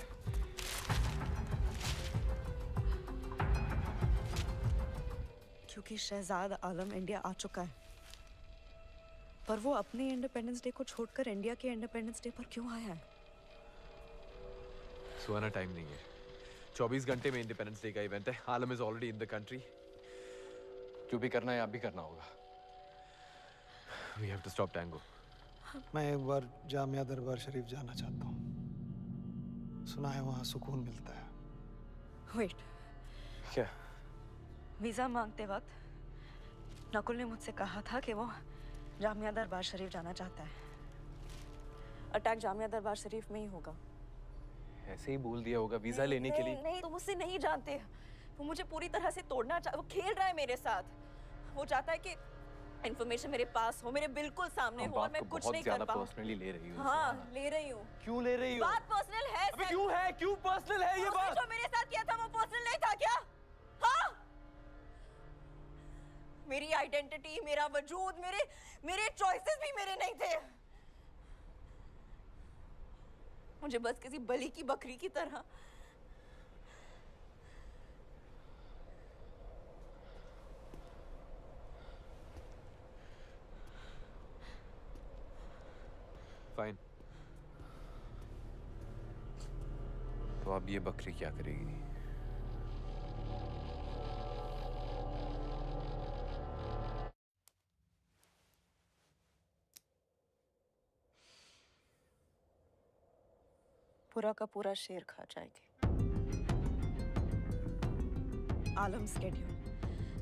क्योंकि शहजाद आलम इंडिया आ चुका है। पर वो अपने इंडिपेंडेंस डे को छोड़कर इंडिया के इंडिपेंडेंस डे पर क्यों आया है? सुहाना टाइम नहीं है। 24 घंटे में इंडिपेंडेंस डे का इवेंट है। Alam is already in the country. जो भी करना है आप भी करना होगा। We have to stop Tango. मैं एक बार जामिया दरबार शरीफ जाना चाहता हूँ। सुना है वहाँ सुकून मिलता है। वेट, क्या? वीजा मांगते वक्त नकुल ने मुझसे कहा था कि वो जामिया दरबार शरीफ जाना चाहता है। अटैक जामिया दरबार शरीफ में ही होगा। ऐसे ही बोल दिया होगा वीजा लेने के लिए। नहीं, तुम उससे नहीं जानते। वो मुझे पूरी तरह से तोड़ना चाह, वो खेल रहा है मेरे साथ। वो चाहता है कि इन्फॉर्मेशन मेरे पास हो, मेरे बिल्कुल सामने हो और मैं कुछ नहीं कर पाऊँ। पर्सनली ले रही हूँ। हाँ, ले रही हूँ। क्यों ले रही हो? बात पर्सनल है। अबे क्यों है? क्यों पर्सनल है ये बात? जो मेरे साथ किया था वो पर्सनल नहीं था क्या? हाँ? मेरी आइडेंटिटी, मेरा वजूद, मेरे चॉइसेस भी मेरे नहीं थे। मुझे बस किसी बलि की बकरी की तरह फाइन। तो अब ये बकरी क्या करेगी? पूरा का पूरा शेर खा जाएगी। आलम स्केड्यूल।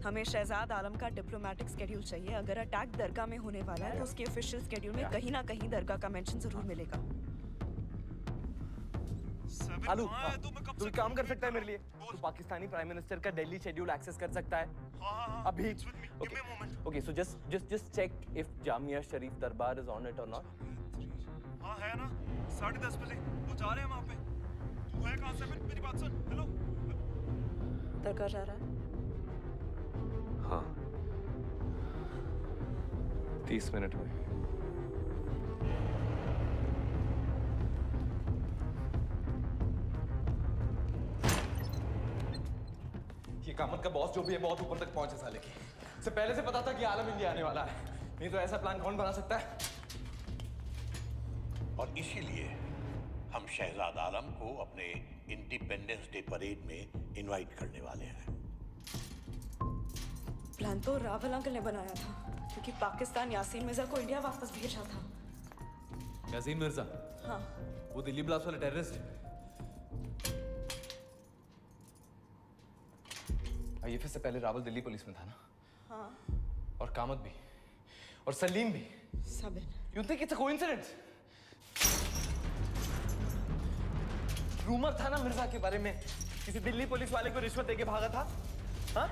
हमें शहजाद आलम का डिप्लोमेटिक स्केड्यूल चाहिए। अगर अटैक दरगाह में होने वाला है तो उसके ऑफिशियल स्केड्यूल में कहीं ना कहीं दरगाह का मेंशन जरूर मिलेगा। आलू, तू एक काम कर सकता है मेरे लिए? तू पाकिस्तानी प्राइम मिनिस्टर का दिल्ली शेड्यूल एक्सेस कर सकता है? अभी? Okay, so just check if Jamia शरीफ दरबार is on it or not. हाँ है ना, 10:30 बजे वो जा रहे हैं वहाँ पे। तू है कहाँ से? मेरी बात सुन। हेलो। दरगाह जा रहा है? हाँ, 30 मिनट में। ये कामत का बॉस जो भी है बहुत ऊपर तक पहुंचे साले की। से पहले से पता था कि आलम इंडिया आने वाला है। नहीं तो ऐसा प्लान कौन बना सकता है? और इसीलिए हम शहजाद आलम को अपने इंडिपेंडेंस डे परेड में इनवाइट करने वाले हैं। प्लान तो रावल अंकल ने बनाया था, क्योंकि पाकिस्तान यासीन मिर्जा को इंडिया वापस भेजा था। यासीन मिर्जा? हाँ। वो दिल्ली ब्लास्ट वाला टेररिस्ट है। आईएफए से पहले रावल दिल्ली पुलिस में था ना? हाँ। और कामत भी, और सलीम भी। सब। You think it's a coincidence? Rumour था ना मिर्जा के बारे में, किसी दिल्ली पुलिस वाले को रिश्वत देके भागा था। हाँ?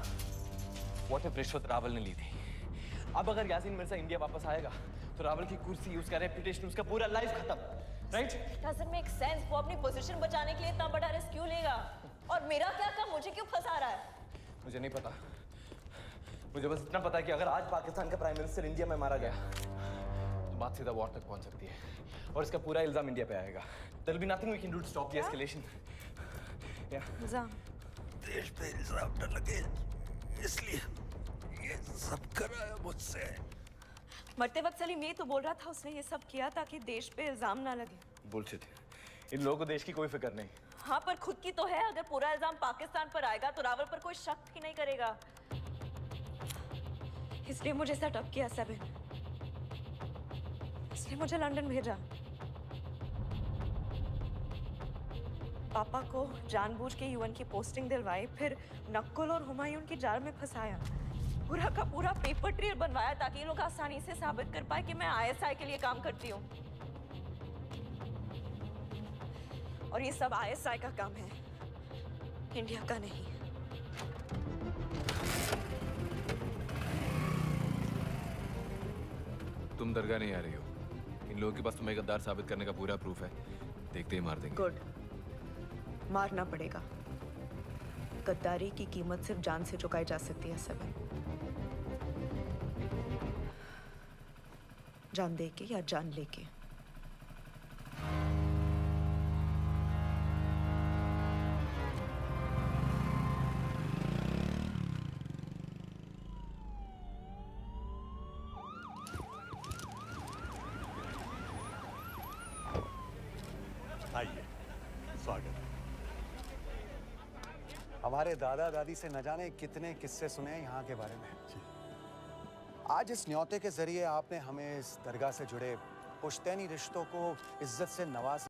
What if रिश्वत रावल ने ली थी? अब अगर यासीन मिर्जा इंडिया वापस आएगा तो रावल की कुर्सी, उसका रेपुटेशन, उसका पूरा लाइफ खत्म, राइट? Doesn't make sense। वो अपनी पोजीशन बचाने के लिए इतना बड़ा रिस्क क्यों लेगा? और मेरा क्या काम? मुझे क्यों फंसा रहा है? मुझे नहीं पता। मुझे बस इतना पता है कि अगर आज पाकिस्तान का प्राइम मिनिस्टर इंडिया में मारा गया तो बात सीधा वॉर तक पहुंच सकती है और इसका पूरा इल्जाम इंडिया पे आएगा। There will be nothing we can do to stop the escalation. Yeah. इल्जाम? देश पे इल्जाम न लगे इसलिए ये सब कराया मुझसे। मरते वक्त सलीम ये तो बोल रहा था उसने ये सब किया ताकि देश पे इल्जाम ना लगे। बुलशिट। इन लोगों को देश की कोई फिक्र नहीं। हाँ, पर खुद की तो है। अगर पूरा इल्जाम पाकिस्तान पर आएगा तो रावल पर कोई शक ही नहीं करेगा। इसलिए मुझे सेटअप किया सेवन। इसलिए मुझे लंदन भेजा। पापा को जानबूझ के यूएन की पोस्टिंग दिलवाई, फिर नक्कुल और हुमायूं की जाल में फंसाया। पूरा का पूरा पेपर ट्रेल बनवाया ताकि ये लोग आसानी से साबित कर पाए कि मैं आईएसआई के लिए काम करती हूँ। और ये सब आईएसआई का काम है, इंडिया का नहीं। तुम दरगाह नहीं आ रही हो। इन लोगों के पास तुम्हें गद्दार साबित करने का पूरा प्रूफ है। देखते ही मार देंगे। गुड, मारना पड़ेगा। गद्दारी की कीमत सिर्फ जान से चुकाई जा सकती है सेवन। जान दे के या जान लेके। आइए, स्वागत। हमारे दादा दादी से न जाने कितने किस्से सुने हैं यहाँ के बारे में। आज इस न्योते के जरिए आपने हमें इस दरगाह से जुड़े पुश्तैनी रिश्तों को इज्जत से नवाज।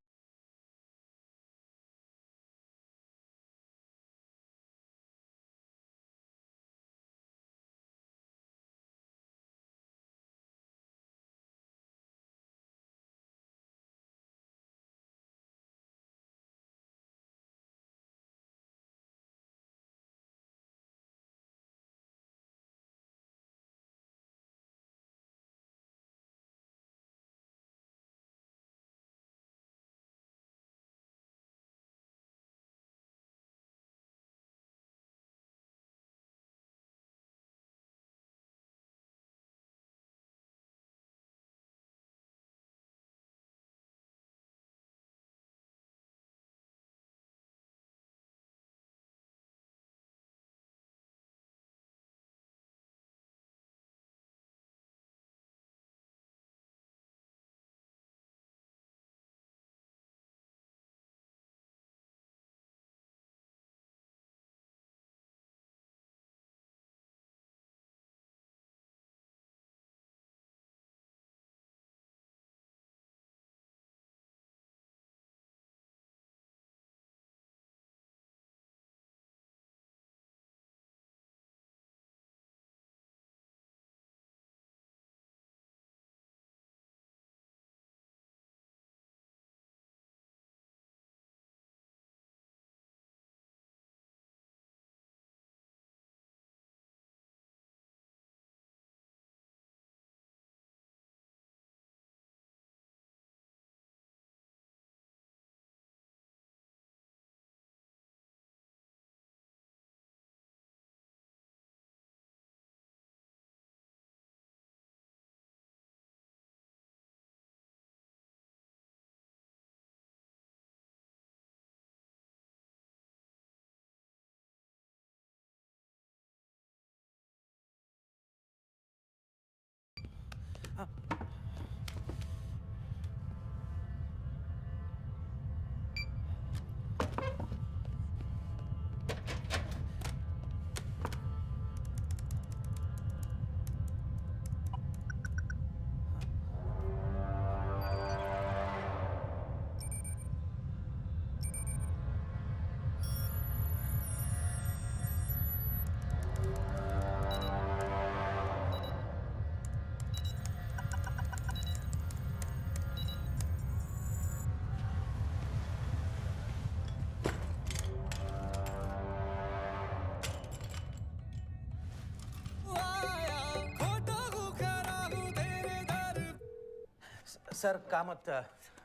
सर कामत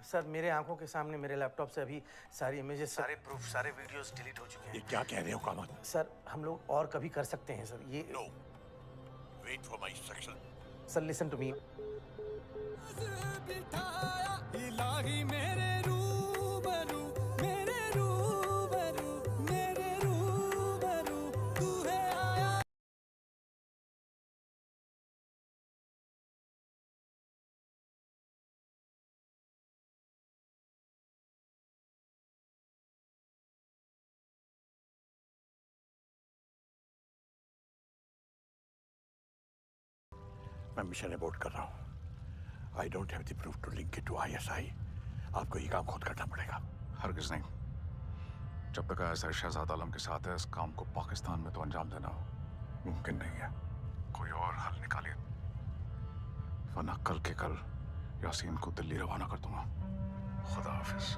सर, मेरे आंखों के सामने मेरे लैपटॉप से अभी सारी इमेजेस, सारे प्रूफ, सारे वीडियोस डिलीट हो चुके हैं। ये क्या कह रहे हो कामत? सर हम लोग और कभी कर सकते हैं सर ये। No, wait for my instruction. Sir listen to me. मैं मिशन अबॉर्ट कर रहा हूँ। I don't have the proof to link it to ISI. आपको ये काम खुद करना पड़ेगा। हरगिज नहीं। जब तक आईएसआई शहजाद आलम के साथ है, इस काम को पाकिस्तान में तो अंजाम देना मुमकिन नहीं है। कोई और हल निकालिए, वरना कल के कल यासीन को दिल्ली रवाना कर दूंगा। खुदा हाफिज।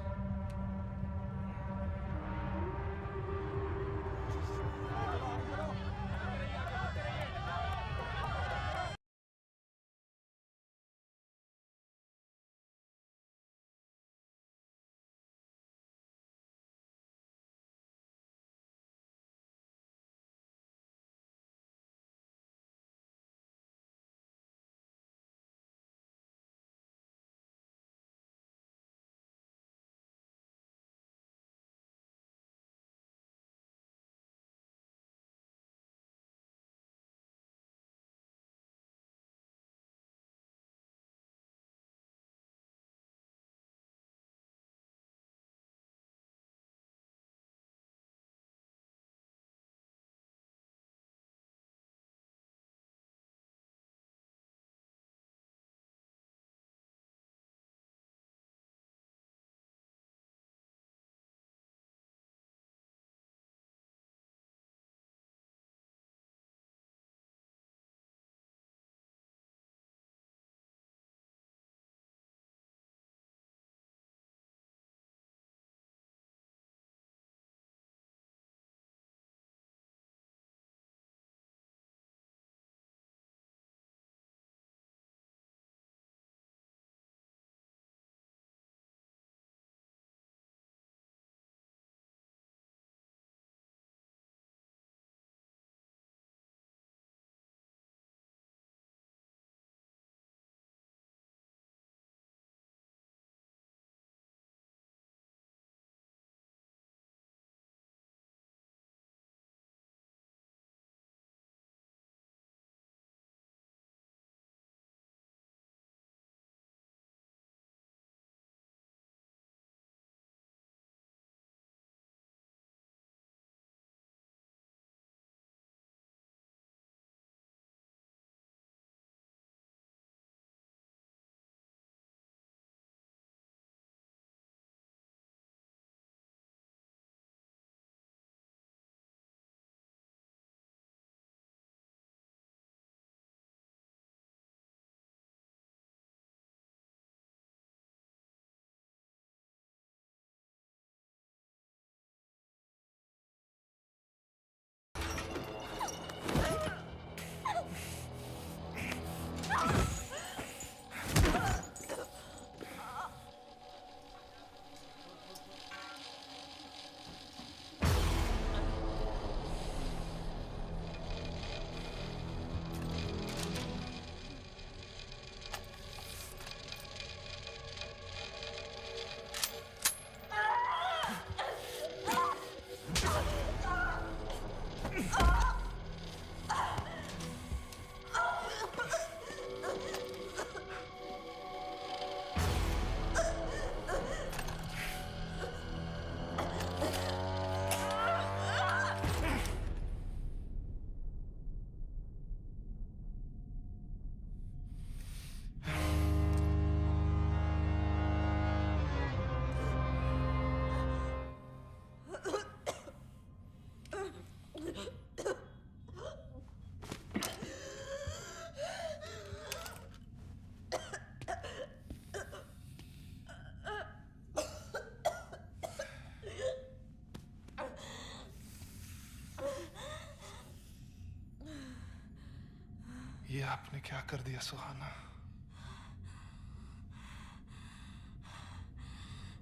ये आपने क्या कर दिया सुहाना?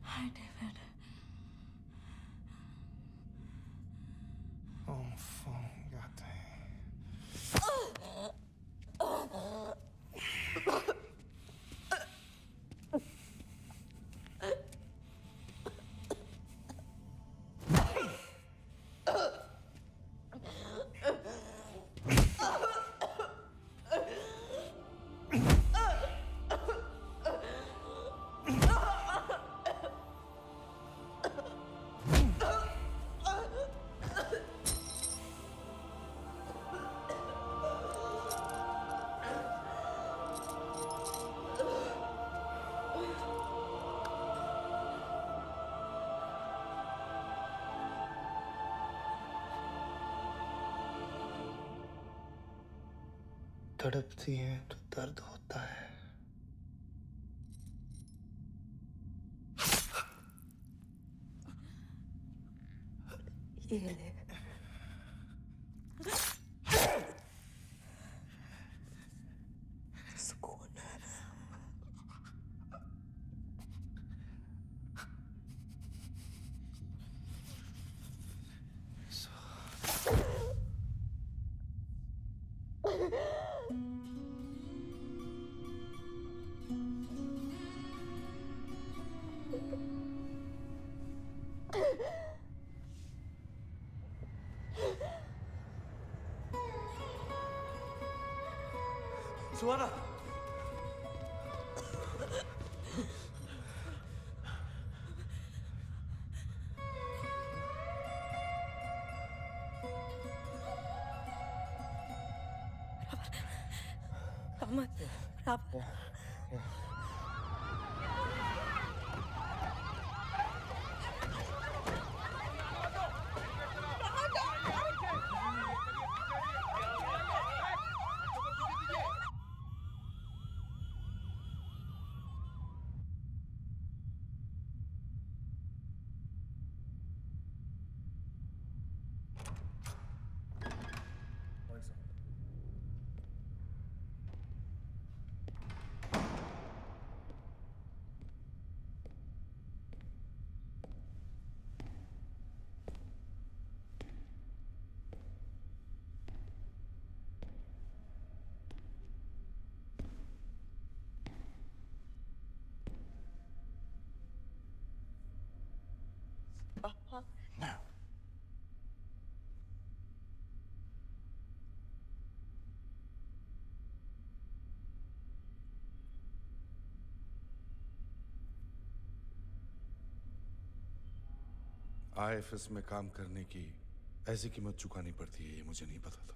Hi, David. जाते हैं। तड़पती हैं तो दर्द होता है। ये ले। सुकून है। सुहाना, रावल, पापा। IFS में काम करने की ऐसी कीमत चुकानी पड़ती है, ये मुझे नहीं पता था।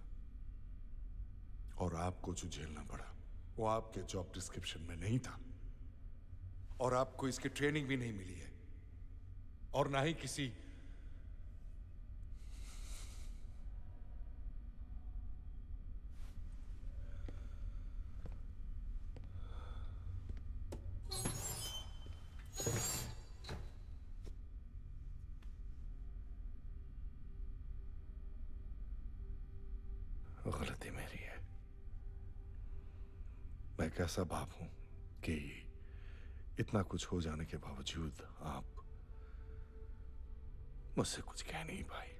और आपको जो झेलना पड़ा वो आपके जॉब डिस्क्रिप्शन में नहीं था, और आपको इसकी ट्रेनिंग भी नहीं मिली है, और ना ही किसी गलती मेरी है। मैं कैसा बाप हूं कि इतना कुछ हो जाने के बावजूद आप मुझसे कुछ कह नहीं पाई,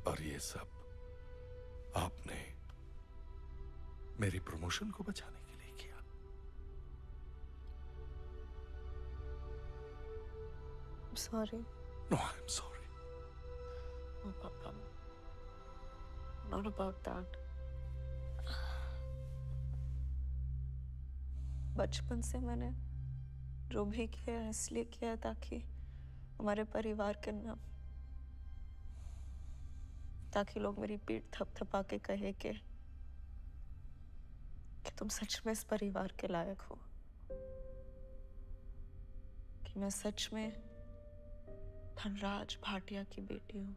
और ये सब आपने मेरी प्रमोशन को बचाने के लिए किया। Sorry. No, I'm sorry. No, Papa. Not about that. बचपन से मैंने जो भी किया है इसलिए किया है ताकि हमारे परिवार के नाम, ताकि लोग मेरी पीठ थपथपा के कहे कि तुम सच में इस परिवार के लायक हो, कि मैं सच में धनराज भाटिया की बेटी हूँ।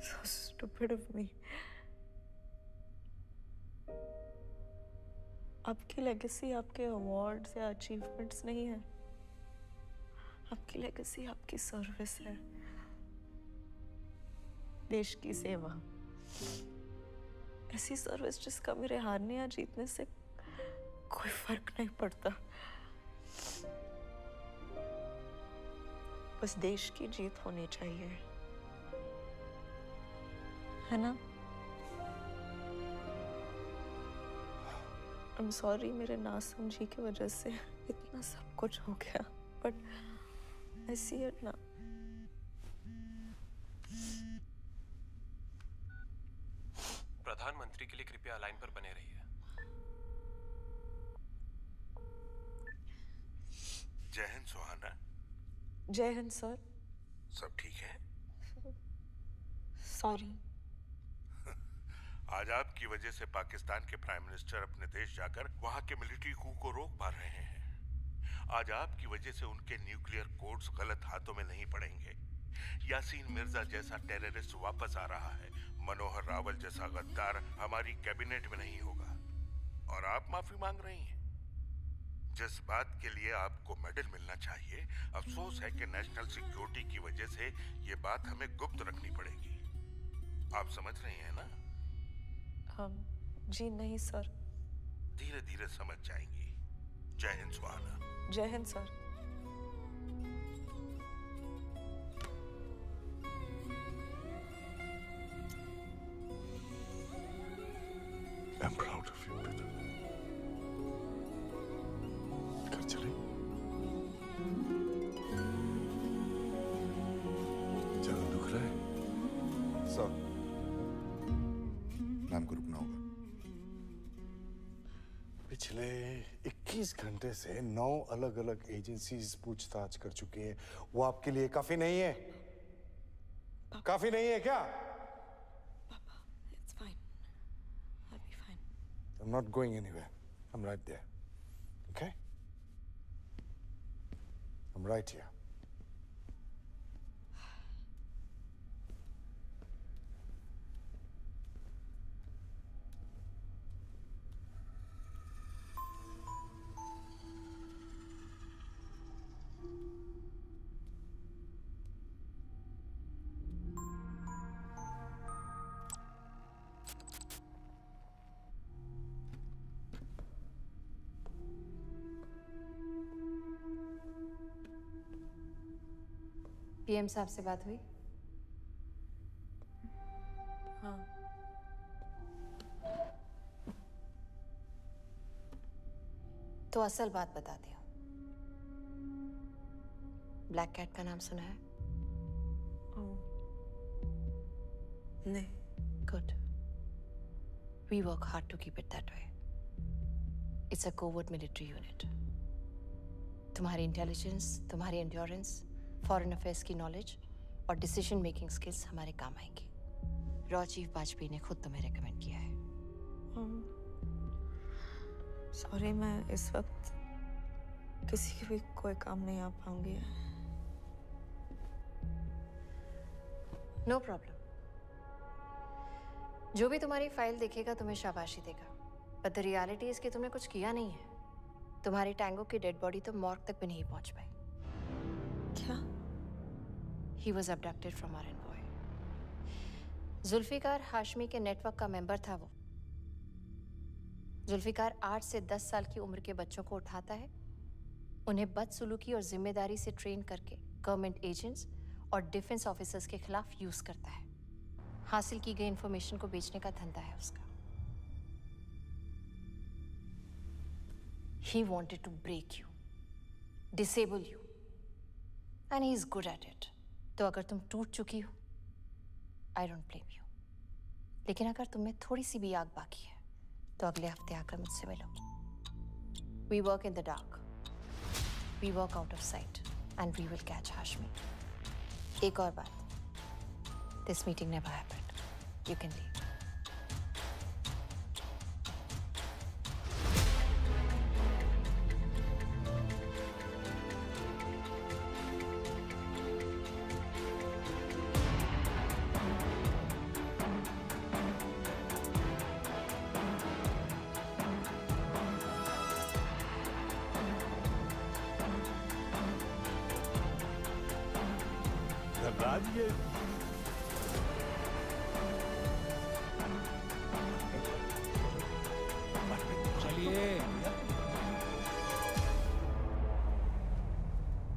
So stupid of me. आपकी लेगेसी आपके अवार्ड्स या अचीवमेंट्स नहीं है। आपकी लेगेसी आपकी सर्विस है, देश की सेवा। ऐसी सर्विस जिसका मेरे हारने या जीतने से कोई फर्क नहीं पड़ता। बस देश की जीत होनी चाहिए, है ना? I'm sorry मेरे नासमझी की वजह से इतना सब कुछ हो गया, but I see it now. प्रधानमंत्री के लिए कृपया लाइन पर बने रहिए। जय हिंद सुहाना। जय हिंद सर। सब ठीक है? सॉरी। आज आपकी वजह से पाकिस्तान के प्राइम मिनिस्टर अपने देश जाकर वहां के मिलिट्री कू को रोक पा रहे हैं। आज आपकी वजह से उनके न्यूक्लियर कोड्स गलत हाथों में नहीं पड़ेंगे। यासीन मिर्जा जैसा टेररिस्ट वापस आ रहा है। मनोहर रावल जैसा गद्दार हमारी कैबिनेट में नहीं होगा। और आप माफी मांग रही हैं। जिस बात के लिए आपको मेडल मिलना चाहिए, अफसोस है कि नेशनल सिक्योरिटी की वजह से ये बात हमें गुप्त रखनी पड़ेगी। आप समझ रही हैं ना? जी नहीं सर। धीरे धीरे समझ जाएंगी। जय हिंद सुहाना। जय Hind sir. I'm proud of you, बेटा। घर चले? ज्यादा दुख रहा है? सर, मैम को रुकना होगा। पिछले 21 घंटे से 9 अलग-अलग एजेंसीज पूछताछ कर चुकी हैं। वो आपके लिए काफी नहीं है? काफी नहीं है क्या? It's fine. I'll be fine. I'm not going anywhere. I'm right there. Okay? I'm right here. PM साहब से बात हुई? हाँ। तो असल बात बताती हूँ। ब्लैक कैट का नाम सुना है? नहीं। Good. We work hard to keep it that way. It's a covert military unit. तुम्हारी इंटेलिजेंस, तुम्हारी एंड्योरेंस, फॉरेन अफेयर्स की नॉलेज और डिसीजन मेकिंग स्किल्स हमारे काम आएंगी। रॉ चीफ वाजपेयी ने खुद तुम्हें रेकमेंड किया है। सॉरी, मैं इस वक्त किसी के भी कोई काम नहीं आ पाऊंगी। No problem. जो भी तुम्हारी फाइल देखेगा तुम्हें शाबाशी देगा, बट द रियलिटी इज कि तुमने कुछ किया नहीं है। तुम्हारी टैंगो की डेड बॉडी तो मॉर्ग तक भी नहीं पहुंच पाई। क्या? He was abducted from our envoy. Zulfikar Hashmi के नेटवर्क का मेंबर था वो। जुल्फिकार 8 से 10 साल की उम्र के बच्चों को उठाता है, उन्हें बदसलूकी और जिम्मेदारी से ट्रेन करके गवर्नमेंट एजेंट्स और डिफेंस ऑफिसर्स के खिलाफ यूज करता है। हासिल की गई इंफॉर्मेशन को बेचने का धंधा है उसका। He wanted to break you, disable you, and he is good at it. तो अगर तुम टूट चुकी हो, I don't blame you. लेकिन अगर तुम्हें थोड़ी सी भी आग बाकी है, तो अगले हफ्ते आकर मुझसे मिलो। We work in the dark. We work out of sight, and we will catch Hashmi. एक और बात, this meeting never happened. You can leave. Dhanraj, ये चलिए।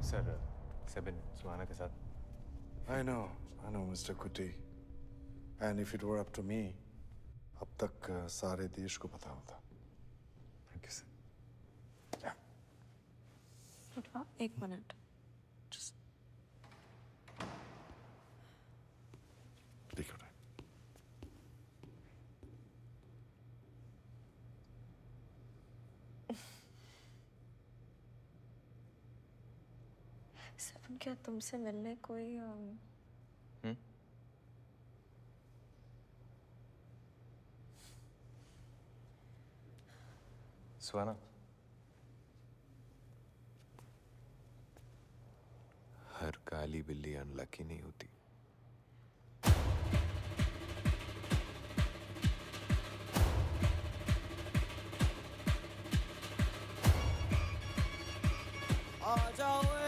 सर, सेबिन सुहाना के साथ। I know, Mr. Kuti. And if it were up to me, अब तक सारे देश को पता होता। Thank you sir. एक मिनट। Take your time. सपन, क्या तुमसे मिलने कोई सुहाना, काली बिल्ली अनलकी नहीं होती। आ जाओ